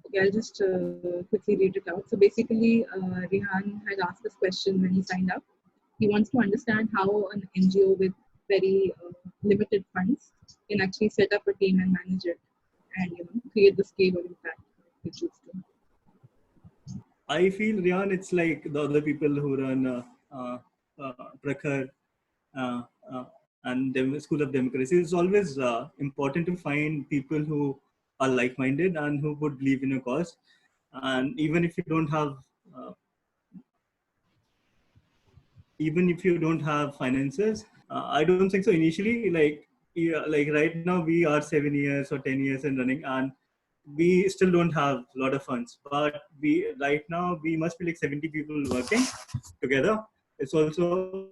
Okay, I'll just quickly read it out. So basically, Rehan had asked this question when he signed up. He wants to understand how an NGO with very limited funds can actually set up a team and manage it, and create the scale or impact they choose to.
I feel, Rehan, it's like the other people who run Prakhar and School of Democracy. It's always important to find people who are like-minded and who would believe in a cause. And even if you don't have finances, I don't think so initially. Like right now, we are 7 years or 10 years in running, and we still don't have a lot of funds. But right now we must be like 70 people working together. It's also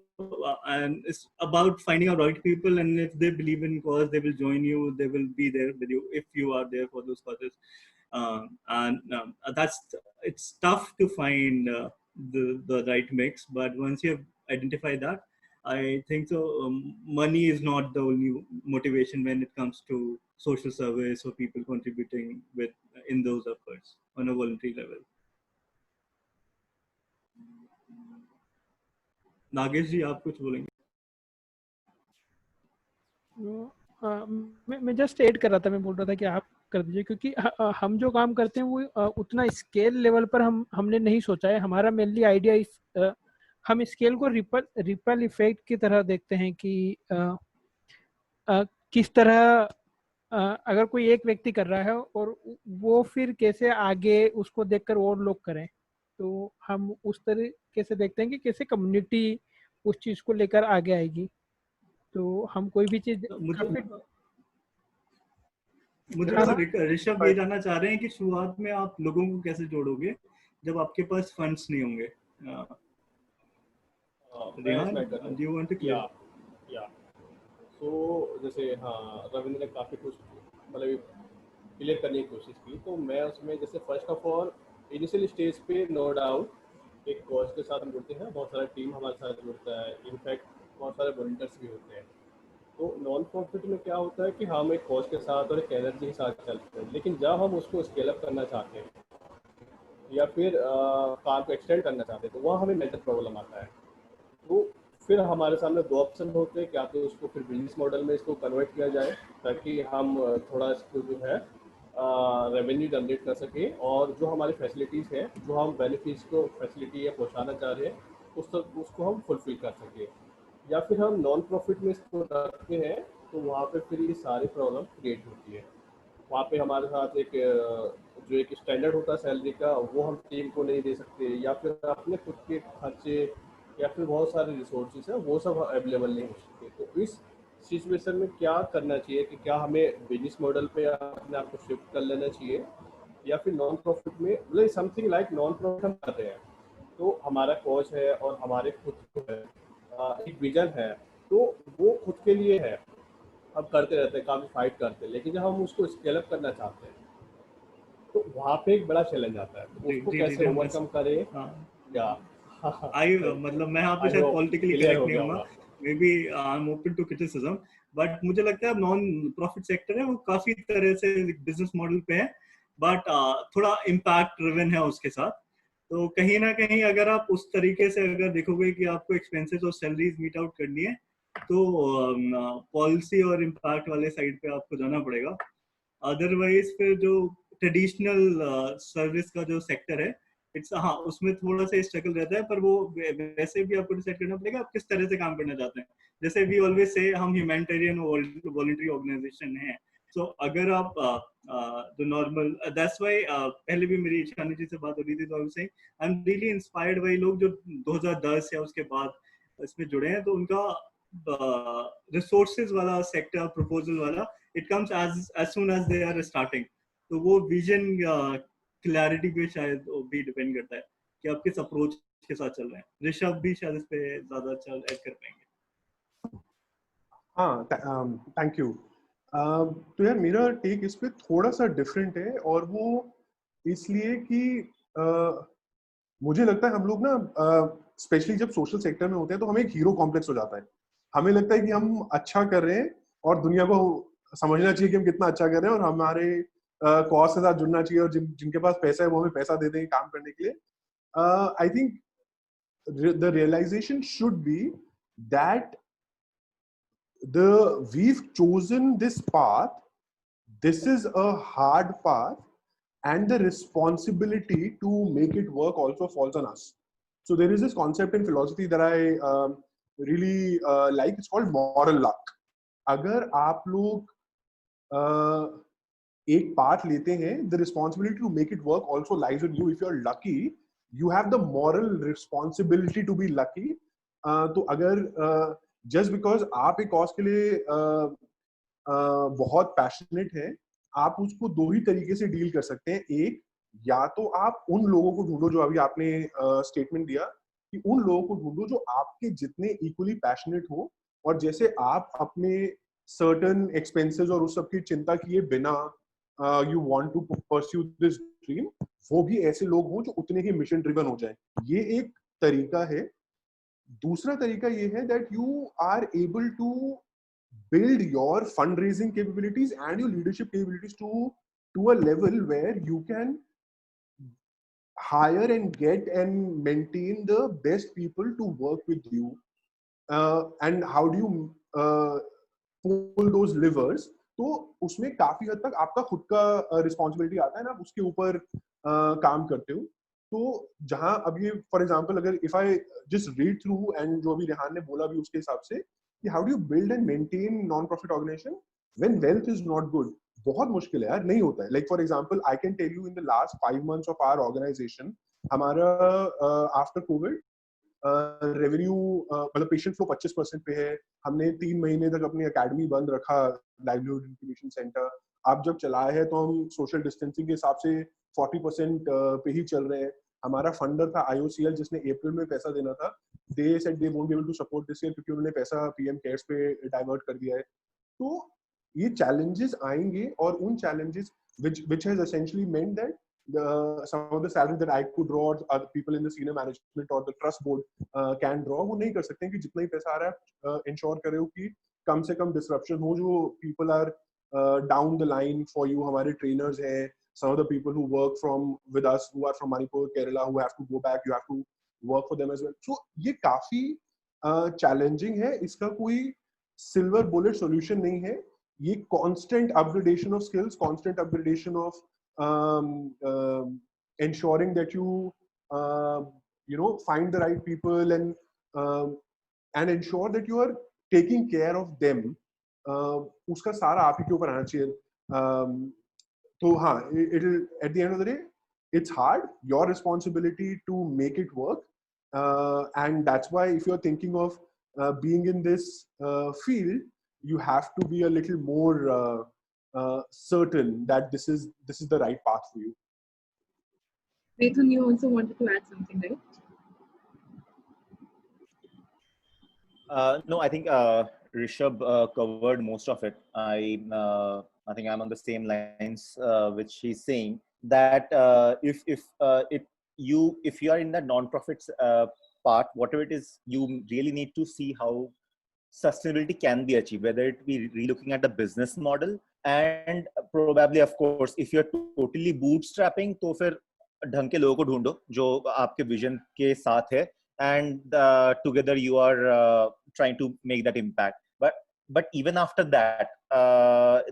and it's about finding out right people, and if they believe in cause, they will join you. They will be there with you if you are there for those causes. It's tough to find the right mix, but once you have identified that, I think so. Money is not the only motivation when it comes to social service or people contributing in those efforts on a voluntary level. Nagesh जी, आप कुछ बोलेंगे?
मैं just add कर रहा था, मैं बोल रहा था कि आप कर दीजिए, क्योंकि हम जो काम करते हैं वो उतना स्केल लेवल पर हमने नहीं सोचा है. हमारा मेनली आइडिया हम स्केल को रिपल इफेक्ट की तरह देखते हैं कि किस तरह अगर कोई एक व्यक्ति कर रहा है और वो फिर कैसे आगे उसको देखकर और लोग करें, तो हम उस तरीके से देखते हैं कि कैसे कम्युनिटी उस चीज को लेकर आगे आएगी. तो हम कोई भी चीज
मुझे ऋषभ ये जानना चाह रहे हैं कि शुरुआत में आप लोगों को कैसे जोड़ोगे जब आपके पास फंड्स नहीं होंगे?
Do you want to clear? Yeah. So जैसे हाँ, रविंद्र ने काफी कुछ मतलब क्लियर करने की कोशिश की, तो मैं उसमें जैसे first of all initial stage पे नो डाउट एक कॉज के साथ हम जुड़ते हैं, बहुत सारा टीम हमारे साथ जुड़ता है, इनफैक्ट बहुत सारे वॉलंटियर्स भी होते हैं. तो नॉन प्रॉफिट में क्या होता है कि हम एक कॉज के साथ और एक एनर्जी के साथ चलते हैं, लेकिन जब हम उसको स्केल अप करना चाहते हैं या फिर काम को एक्सटेंड करना चाहते हैं, तो वहाँ हमें मेजर प्रॉब्लम आता है. तो फिर हमारे सामने दो ऑप्शन होते हैं, क्या तो उसको फिर बिजनेस मॉडल में इसको कन्वर्ट किया जाए ताकि हम थोड़ा इसको जो है रेवेन्यू जनरेट कर सके, और जो हमारी फैसिलिटीज़ हैं, जो हम बेनिफिट्स को फैसिलिटी या पहुँचाना चाह रहे हैं उसको हम फुलफिल कर सकें. या फिर हम नॉन प्रॉफिट में इसको रखते हैं, तो वहाँ पे फिर ये सारी प्रॉब्लम क्रिएट होती है. वहाँ पे हमारे साथ जो एक स्टैंडर्ड होता है सैलरी का, वो हम टीम को नहीं दे सकते, या फिर अपने खुद के खर्चे या फिर बहुत सारे रिसोर्सेज हैं वो सब अवेलेबल नहीं हो सकते. तो इस सिचुएशन में क्या करना चाहिए कि क्या हमें बिजनेस मॉडल पे अपने आप को शिफ्ट कर लेना चाहिए, या फिर नॉन प्रॉफिट में मतलब समथिंग लाइक नॉन प्रॉफिट हम कर रहे हैं, तो हमारा कॉज है और हमारे खुद को है, एक विजन है, तो वो खुद के लिए है, हम करते रहते हैं, काफ़ी फाइट करते हैं, लेकिन जब हम उसको स्केल अप करना चाहते हैं तो वहाँ पे एक बड़ा चैलेंज आता है. तो उसको कैसे ओवरकम करें? या
मतलब मैं यहाँ पे शायद पॉलिटिकली करेक्ट नहीं होगा, maybe I am open to criticism, but मुझे लगता है नॉन प्रॉफिट सेक्टर है वो काफी तरह से बिजनेस मॉडल पे है, बट थोड़ा इम्पैक्ट ड्रिवन है उसके साथ. तो कहीं ना कहीं अगर आप उस तरीके से अगर देखोगे कि आपको एक्सपेंसेस और सैलरीज मीट आउट करनी है, तो पॉलिसी और इम्पैक्ट वाले साइड पे आपको जाना पड़ेगा। अदरवाइज फिर जो ट्रेडिशनल सर्विस का जो सेक्टर है, इट्स हाँ उसमें थोड़ा सा स्ट्रगल रहता है, पर वो वैसे भी आपको डिसाइड करना पड़ेगा आप किस तरह से काम करना चाहते हैं। जैसे वी ऑलवेज से हम ह्यूमैनिटेरियन वॉलंटरी ऑर्गेनाइजेशन है, सो अगर आप जो नॉर्मल दैट्स वाई पहले भी मेरी ईशानी जी से बात हो रही थी, तो I am really inspired by लोग जो 2010 या उसके बाद इसमें जुड़े हैं, तो उनका रिसोर्सेज वाला सेक्टर प्रपोजल वाला it comes as soon as they are starting। तो वो विजन क्लैरिटी पे शायद भी डिपेंड करता है कि आप किस अप्रोच के साथ चल रहे हैं। ऋषभ भी शायद इस पे ज्यादा अच्छा ऐड कर पाएंगे।
हाँ, थैंक यू। तो यार मेरा टेक इस पे थोड़ा सा डिफरेंट है, और वो इसलिए कि मुझे लगता है हम लोग ना स्पेशली जब सोशल सेक्टर में होते हैं तो हमें एक हीरो कॉम्प्लेक्स हो जाता है। हमें लगता है कि हम अच्छा कर रहे हैं और दुनिया को समझना चाहिए कि हम कितना अच्छा कर रहे हैं, और हमारे कॉज के साथ जुड़ना चाहिए, और जिनके पास पैसा है वो हमें पैसा दे देंगे काम करने के लिए। I think the realization should be that we've chosen this path. This is a hard path, and the responsibility to make it work also falls on us. So there is this concept in philosophy that I really like. It's called moral luck. अगर आप लोग एक path लेते हैं, the responsibility to make it work also lies on you. If you're lucky, you have the moral responsibility to be lucky. तो अगर just because आप एक कॉज के लिए बहुत पैशनेट हैं, आप उसको दो ही तरीके से डील कर सकते हैं। एक, या तो आप उन लोगों को ढूंढो जो अभी आपने स्टेटमेंट दिया कि उन लोगों को ढूंढो जो आपके जितने इक्वली पैशनेट हो, और जैसे आप अपने सर्टन एक्सपेंसेस और उस सब की चिंता किए बिना you want to pursue this dream, वो भी ऐसे लोग हों जो उतने ही मिशन ड्रिवन हो जाएं। ये एक तरीका है। दूसरा तरीका ये है that you are able to build your fundraising capabilities and your leadership capabilities to a level where you can hire and get and maintain the best people to work with you. And how do you pull those levers? तो उसमें काफी हद तक आपका खुद का responsibility आता है ना, आप उसके ऊपर काम करते हो। तो जहां अब ये फॉर एग्जांपल अगर if I just read through and जो अभी रेहान ने बोला भी उसके हिसाब से कि how do you build and maintain non profit organisation when wealth is not good, बहुत मुश्किल है यार, नहीं होता है। Like for example I can tell you in the last 5 months of our organisation, हमारा आफ्टर कोविड रेवेन्यू मतलब patient flow 25% पे है। हमने 3 महीने तक अपनी एकेडमी बंद रखा, लाइवलीहुड इंक्यूबेशन सेंटर। आप जब चलाए हैं तो हम सोशल डिस्टेंसिंग के हिसाब से 40% पे ही चल रहे हैं। हमारा फंडर था IOCL जिसने अप्रैल में पैसा देना था, they said they won't be able to support this year क्योंकि उन्होंने पैसा पीएम केयर्स पे डाइवर्ट कर दिया है। तो ये चैलेंजेस आएंगे, और उन challenges which has essentially meant that some of the salary that I could draw or other people in the senior management or the trust board can draw, वो नहीं कर सकते हैं कि जितना ही पैसा आ रहा है इंश्योर करे हो कि कम से कम डिसरप्शन हो। जो people are down the line for you, हमारे trainers हैं, some of the people who work with us who are from Manipur, Kerala, who have to go back, you have to work for them as well. So ये काफी challenging है, इसका कोई silver bullet solution नहीं है। ये constant upgradation of skills, constant upgradation of ensuring that you find the right people and ensure that you are taking care of them, उसका सारा आप ही के ऊपर आना चाहिए। तो हाँ, it'll at the end of the day it's hard, your responsibility to make it work, and that's why if you're thinking of being in this field, you have to be a little more certain that this is the right path for you.
Nathan, you also wanted to add something, right?
No, I think Rishabh covered most of it. I think I'm on the same lines which he's saying that if you are in the non-profits part, whatever it is, you really need to see how sustainability can be achieved, whether it be relooking at the business model, and probably of course if you're totally bootstrapping, तो फिर ढंग के लोगों को ढूंढो जो आपके vision के साथ है, and together you are trying to make that impact. But even after that,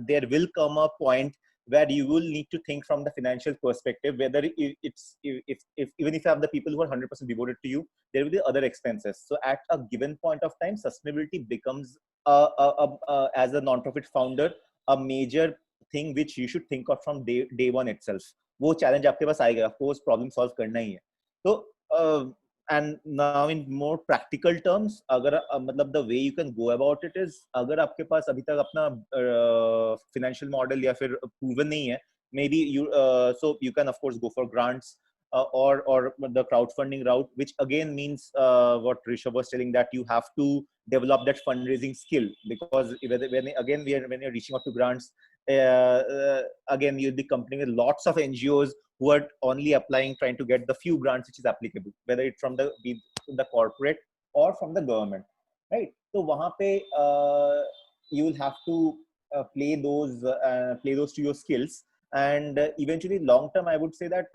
there will come a point where you will need to think from the financial perspective, whether if even if you have the people who are 100% devoted to you, there will be other expenses. So at a given point of time, sustainability becomes as a non-profit founder a major thing which you should think of from day one itself. वो challenge आपके पास आएगा, of course problem solve करना ही है. तो and now in more practical terms, अगर मतलब the way you can go about it is, अगर आपके पास अभी तक अपना financial model या फिर proven नहीं है, maybe you so you can of course go for grants or the crowdfunding route, which again means what Rishabh was telling, that you have to develop that fundraising skill, because when you're reaching out to grants, again you'll be competing with lots of NGOs who are only applying, trying to get the few grants which is applicable, whether it's from the corporate or from the government, right? So wahan pe you will have to play those to your skills, and eventually long term I would say that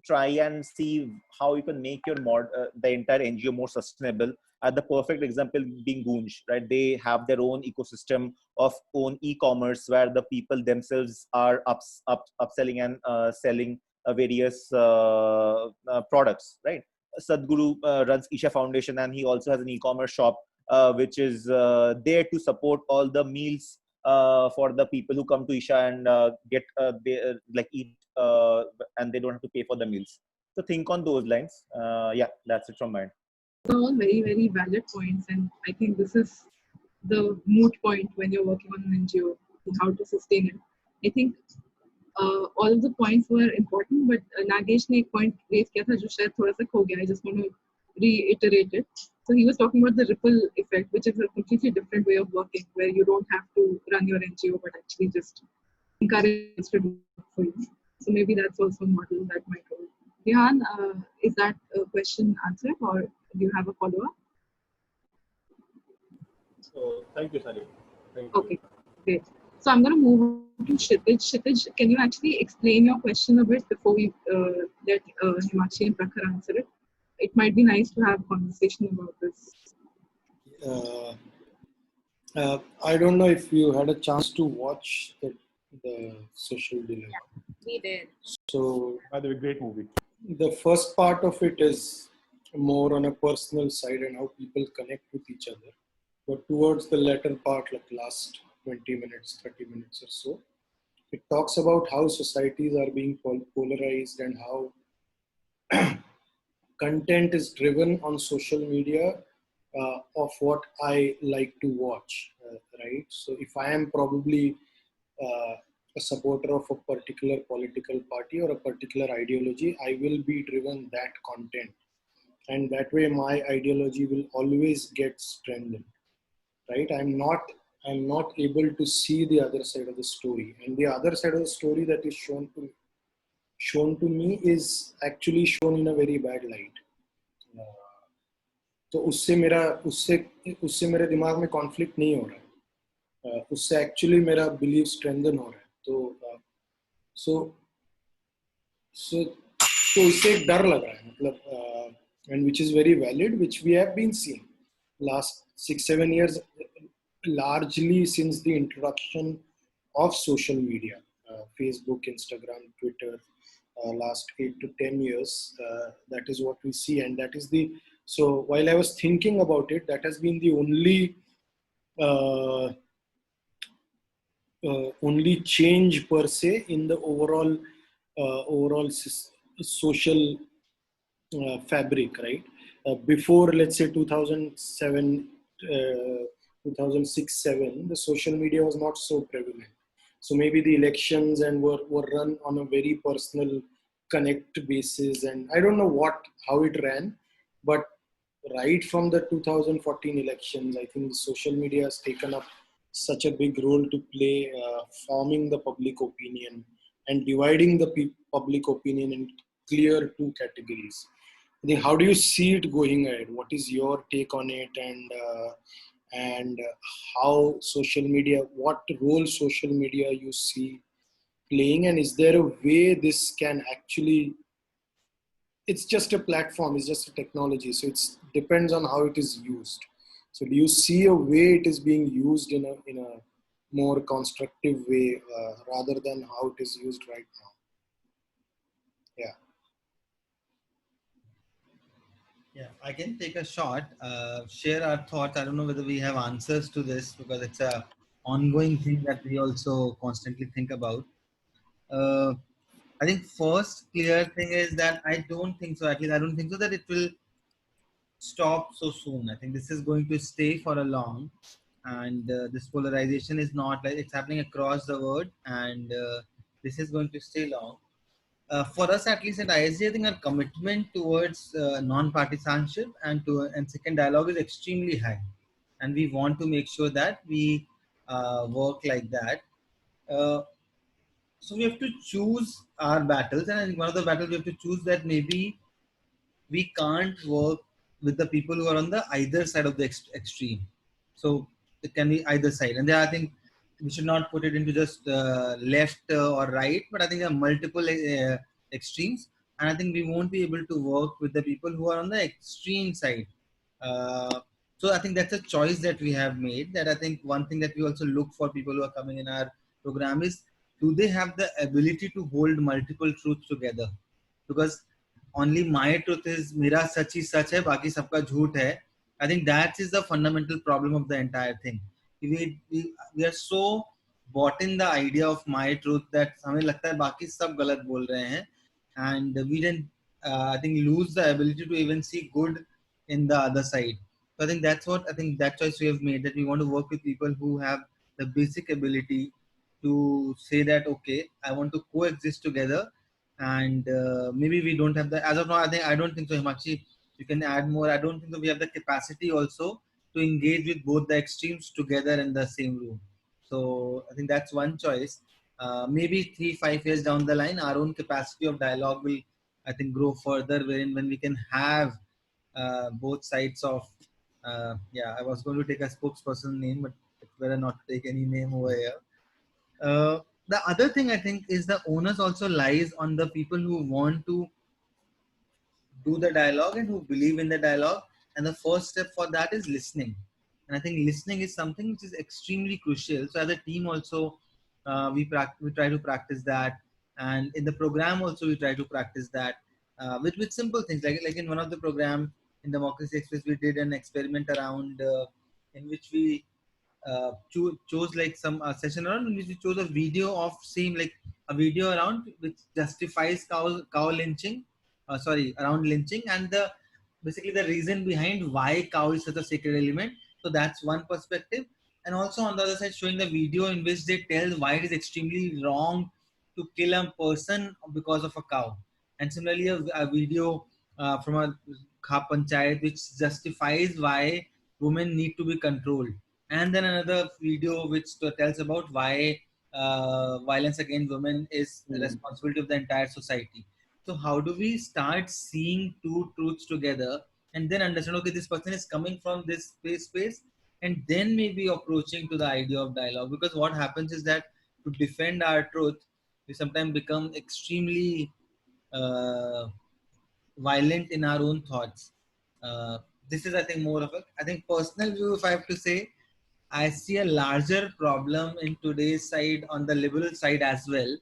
try and see how you can make your the entire NGO more sustainable. The perfect example being Goonj, right? They have their own ecosystem of own e-commerce where the people themselves are upselling and selling various products, right? Sadhguru runs Isha Foundation, and he also has an e-commerce shop which is there to support all the meals for the people who come to Isha and get like eat and they don't have to pay for the meals. So think on those lines. Yeah, that's it from mine.
These are all very, very valid points, and I think this is the moot point when you're working on an NGO, how to sustain it. I think all of the points were important, but Nagesh ne ek point raise kiya tha jo shayad thoda sa kho gaya. I just want to reiterate it. So he was talking about the ripple effect, which is a completely different way of working, where you don't have to run your NGO, but actually just encourage us to do it for you. So maybe that's also a model that might work. Dihan, is that question answered, or do you have a follow-up?
So thank you, Sally. Thank you.
Okay, great. So I'm going to move to Kshitij. Kshitij, can you actually explain your question a bit before we let Himakshi and Prakhar answer it? It might be nice to have a conversation about this.
I don't know if you had a chance to watch the Social Dilemma.
We did.
So,
By the way, great movie.
the first part of it is more on a personal side and how people connect with each other. But towards the latter part, like last 20 minutes, 30 minutes or so, it talks about how societies are being polarized and how content is driven on social media of what I like to watch, right? So if I am probably a supporter of a particular political party or a particular ideology, I will be driven that content. And that way my ideology will always get strengthened, right? I'm not able to see the other side of the story. And the other side of the story that is shown to me is actually shown in a very bad light. तो उससे मेरे दिमाग में conflict नहीं हो रहा है, उससे एक्चुअली मेरा बिलीव स्ट्रेंथन हो रहा है. तो इससे एक डर लग रहा है, मतलब and which is very valid, which we have been seeing last 6-7 years, largely since the introduction of social media, Facebook, Instagram, Twitter, last 8 to 10 years. That is what we see, and that is the. So while I was thinking about it, that has been the only change per se in the overall social fabric, right? Before, let's say 2007, 2006-7, the social media was not so prevalent. So maybe the elections and were run on a very personal connect basis, and I don't know how it ran, but right from the 2014 elections, I think the social media has taken up such a big role to play, forming the public opinion and dividing the public opinion in clear two categories. I think, how do you see it going ahead? What is your take on it, and how social media, what role social media you see playing, and is there a way this can actually, it's just a platform, it's just a technology, so it depends on how it is used. So do you see a way it is being used in a more constructive way rather than how it is used right now? Yeah.
Yeah, I can take a shot, share our thoughts. I don't know whether we have answers to this because it's a ongoing thing that we also constantly think about. Uh, I think first clear thing is that I don't think so. At least I don't think so that it will stop so soon. I think this is going to stay for a long, and this polarization is not like it's happening across the world, and this is going to stay long. For us, at least at ISG, I think our commitment towards non-partisanship and second dialogue is extremely high, and we want to make sure that we work like that. Uh, so we have to choose our battles, and I think one of the battles we have to choose that maybe we can't work with the people who are on the either side of the extreme. So it can be either side, and there I think we should not put it into just left or right, but I think there are multiple extremes, and I think we won't be able to work with the people who are on the extreme side. So I think that's a choice that we have made. That I think one thing that we also look for people who are coming in our program is, do they have the ability to hold multiple truths together? Because only my truth is मेरा सच ही सच है, बाकी सबका झूठ है. I think that is the fundamental problem of the entire thing. We are so bought in the idea of my truth that हमें लगता है बाकी सब गलत बोल रहे हैं, and we didn't I think lose the ability to even see good in the other side. So I think that's what I think that choice we have made, that we want to work with people who have the basic ability to say that okay, I want to coexist together, and maybe we don't have the, as of now I don't think so. Himakshi, you can add more. I don't think that we have the capacity also to engage with both the extremes together in the same room. So I think that's one choice. Maybe 3-5 years down the line, our own capacity of dialogue will, I think, grow further, wherein when we can have both sides of yeah, I was going to take a spokesperson name, but it's better not to take any name over here. The other thing I think is the onus also lies on the people who want to do the dialogue and who believe in the dialogue. And the first step for that is listening. And I think listening is something which is extremely crucial. So as a team also, we try to practice that. And in the program also, we try to practice that with simple things. Like in one of the program in Democracy Express, we did an experiment around in which we chose like some session around in which we chose a video of same, like a video around which justifies cow lynching, around lynching, and the basically the reason behind why cow is such a sacred element. So that's one perspective. And also on the other side, showing the video in which they tell why it is extremely wrong to kill a person because of a cow. And similarly, a video from a Kha Panchayat which justifies why women need to be controlled. And then another video which tells about why violence against women is the responsibility of the entire society. So how do we start seeing two truths together and then understand, okay, this person is coming from this space, and then maybe approaching to the idea of dialogue? Because what happens is that to defend our truth, we sometimes become extremely violent in our own thoughts. This is, I think, more of a, I think, personal view, if I have to say. I see a larger problem in today's side, on the liberal side as well,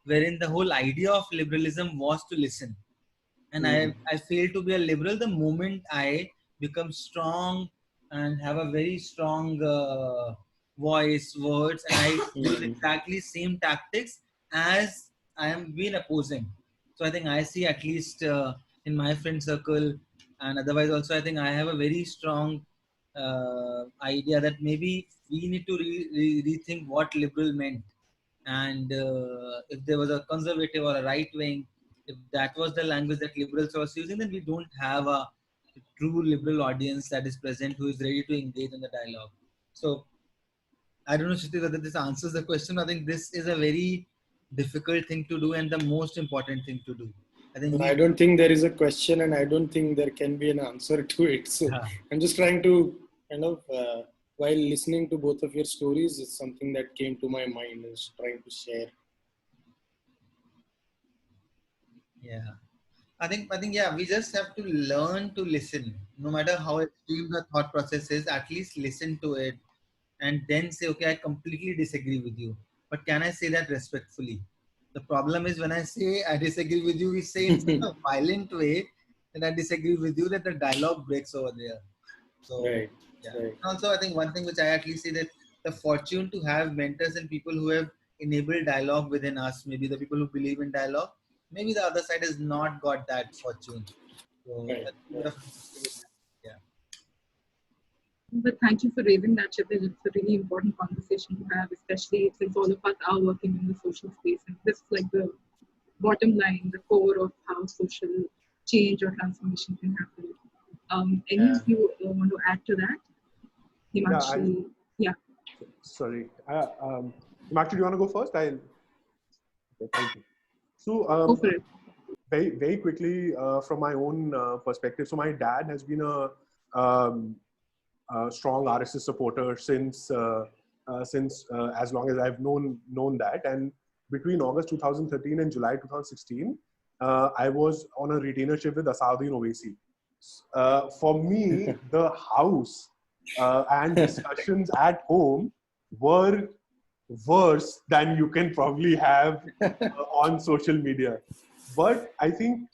wherein the whole idea of liberalism was to listen. And I fail to be a liberal the moment I become strong and have a very strong voice, words, and I use exactly same tactics as I am been opposing. So I think I see, at least in my friend circle and otherwise also, I think I have a very strong idea that maybe we need to rethink what liberal meant. And if there was a conservative or a right wing, if that was the language that liberals was using, then we don't have a true liberal audience that is present who is ready to engage in the dialogue. So I don't know, Shruti, whether this answers the question. I think this is a very difficult thing to do and the most important thing to do.
I don't think there is a question, and I don't think there can be an answer to it. So I'm just trying to kind of, while listening to both of your stories, it's something that came to my mind. I was trying to share
Yeah. I think yeah, we just have to learn to listen. No matter how extreme the thought process is, at least listen to it and then say, okay, I completely disagree with you. But can I say that respectfully? The problem is when I say I disagree with you, we say in such a violent way that I disagree with you that the dialogue breaks over there. So
Right.
yeah.
Right.
Also, I think one thing which I at least say that the fortune to have mentors and people who have enabled dialogue within us, maybe the people who believe in dialogue, maybe the other side has not got that fortune. So
Right.
that's a bit of yeah.
But thank you for raising that, Chipil. It's a really important conversation to have, especially since all of us are working in the social space. And this is like the bottom line, the core of how social change or transformation can happen. Any
Yeah.
of you want to add to that?
Yeah, I,
Himakshi? Yeah.
sorry. Himakshi, do you want to go first? Okay, thank you. So,
Go for it.
very quickly, from my own perspective, so my dad has been a strong RSS supporter since as long as I've known that. And between August 2013 and July 2016, I was on a retainership with Asauddin Owaisi. For me, the house and discussions at home were worse than you can probably have on social media. But I think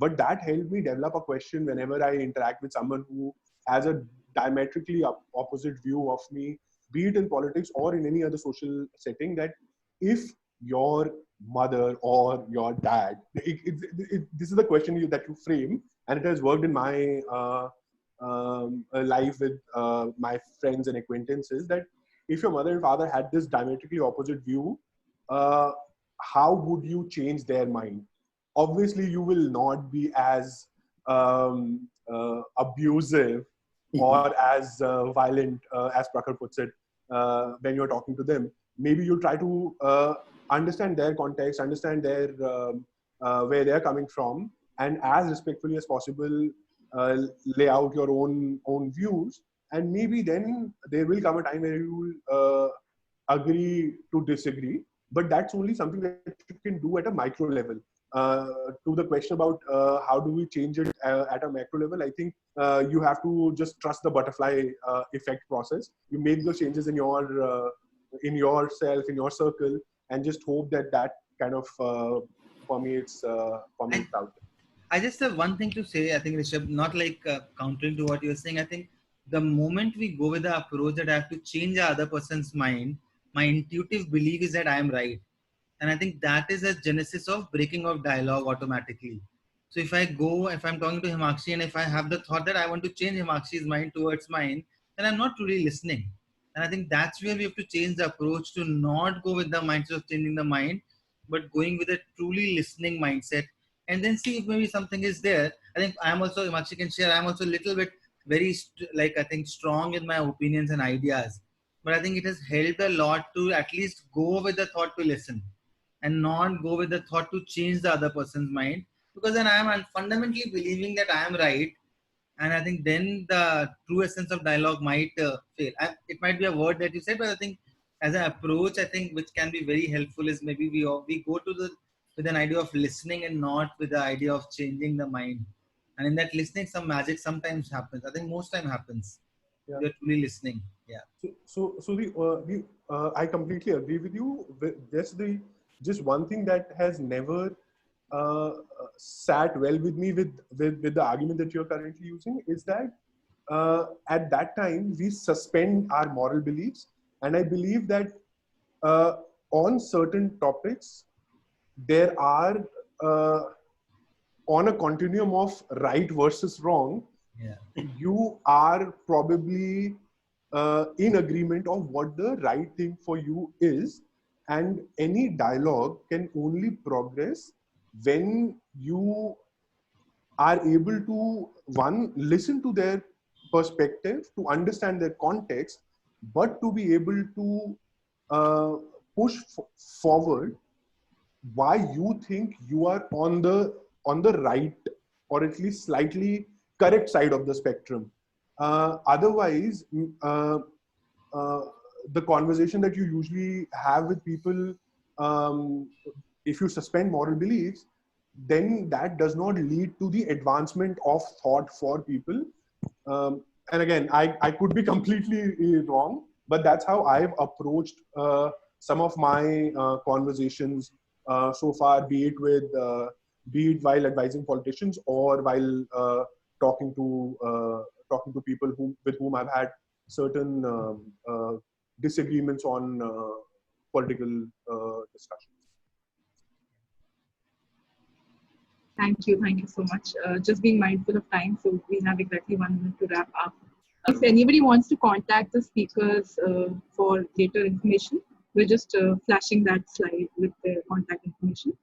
but that helped me develop a question whenever I interact with someone who has a diametrically opposite view of me, be it in politics or in any other social setting, that if your mother or your dad, this is the question that you frame, and it has worked in my life with my friends and acquaintances, that if your mother and father had this diametrically opposite view, uh, how would you change their mind? Obviously, you will not be as abusive or as violent, as Prakhar puts it, when you're talking to them. Maybe you'll try to understand their context, understand their where they're coming from, and as respectfully as possible, lay out your own views. And maybe then there will come a time where you will agree to disagree. But that's only something that you can do at a micro level. To the question about how do we change it at a macro level, I think you have to just trust the butterfly effect process. You make those changes in in yourself, in your circle, and just hope that that kind of permeates out.
I just have one thing to say. I think, Rishabh, not like countering to what you're saying. I think the moment we go with the approach that I have to change the other person's mind, my intuitive belief is that I am right. And I think that is a genesis of breaking of dialogue automatically. So if I'm talking to Himakshi and if I have the thought that I want to change Himakshi's mind towards mine, then I'm not really listening. And I think that's where we have to change the approach to not go with the mindset of changing the mind, but going with a truly listening mindset and then see if maybe something is there. I think I'm also, Himakshi can share, I'm also a little bit I think strong in my opinions and ideas. But I think it has helped a lot to at least go with the thought to listen and not go with the thought to change the other person's mind, because then I am fundamentally believing that I am right. And I think then the true essence of dialogue might fail. It might be a word that you said, but I think as an approach, I think which can be very helpful is maybe we go to the with an idea of listening and not with the idea of changing the mind. And in that listening, some magic sometimes happens. I think most time happens.
Yeah.
You're truly listening. Yeah.
I completely agree with you. Just one thing that has never sat well with me with the argument that you're currently using is that at that time we suspend our moral beliefs, and I believe that on certain topics there are on a continuum of right versus wrong.
Yeah.
You are probably in agreement of what the right thing for you is, and any dialogue can only progress when you are able to, one, listen to their perspective, to understand their context, but to be able to uh, push forward why you think you are on the right, or at least slightly correct side of the spectrum. Otherwise, uh, the conversation that you usually have with people, um, if you suspend moral beliefs, then that does not lead to the advancement of thought for people. And again, I could be completely wrong, but that's how I've approached some of my conversations so far, be it while advising politicians or while talking to people with whom I've had certain disagreements on political discussions.
Thank you so much. Just being mindful of time, so we have exactly 1 minute to wrap up. If anybody wants to contact the speakers for later information, we're just flashing that slide with their contact information.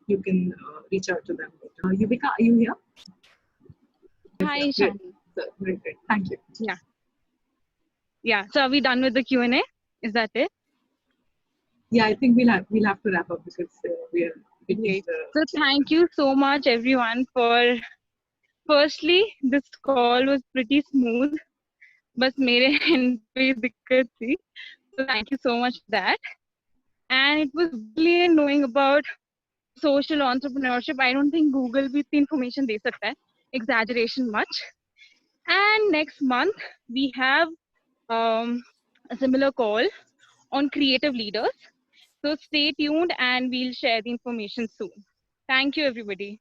You can reach out to them later. Yuvika, are you here?
Hi,
Great.
Shanti.
Great. Thank you.
Yeah. So are we done with the Q&A? Is that it?
Yeah, I think we'll have to wrap up because we are.
Great. So thank you so much, everyone, for. Firstly, this call was pretty smooth, but मेरे end पे दिक्कत थी. So thank you so much for that. And it was brilliant knowing about social entrepreneurship. I don't think Google भी इतनी information दे सकता है. Exaggeration much. And next month we have a similar call on creative leaders. So stay tuned and we'll share the information soon. Thank you, everybody.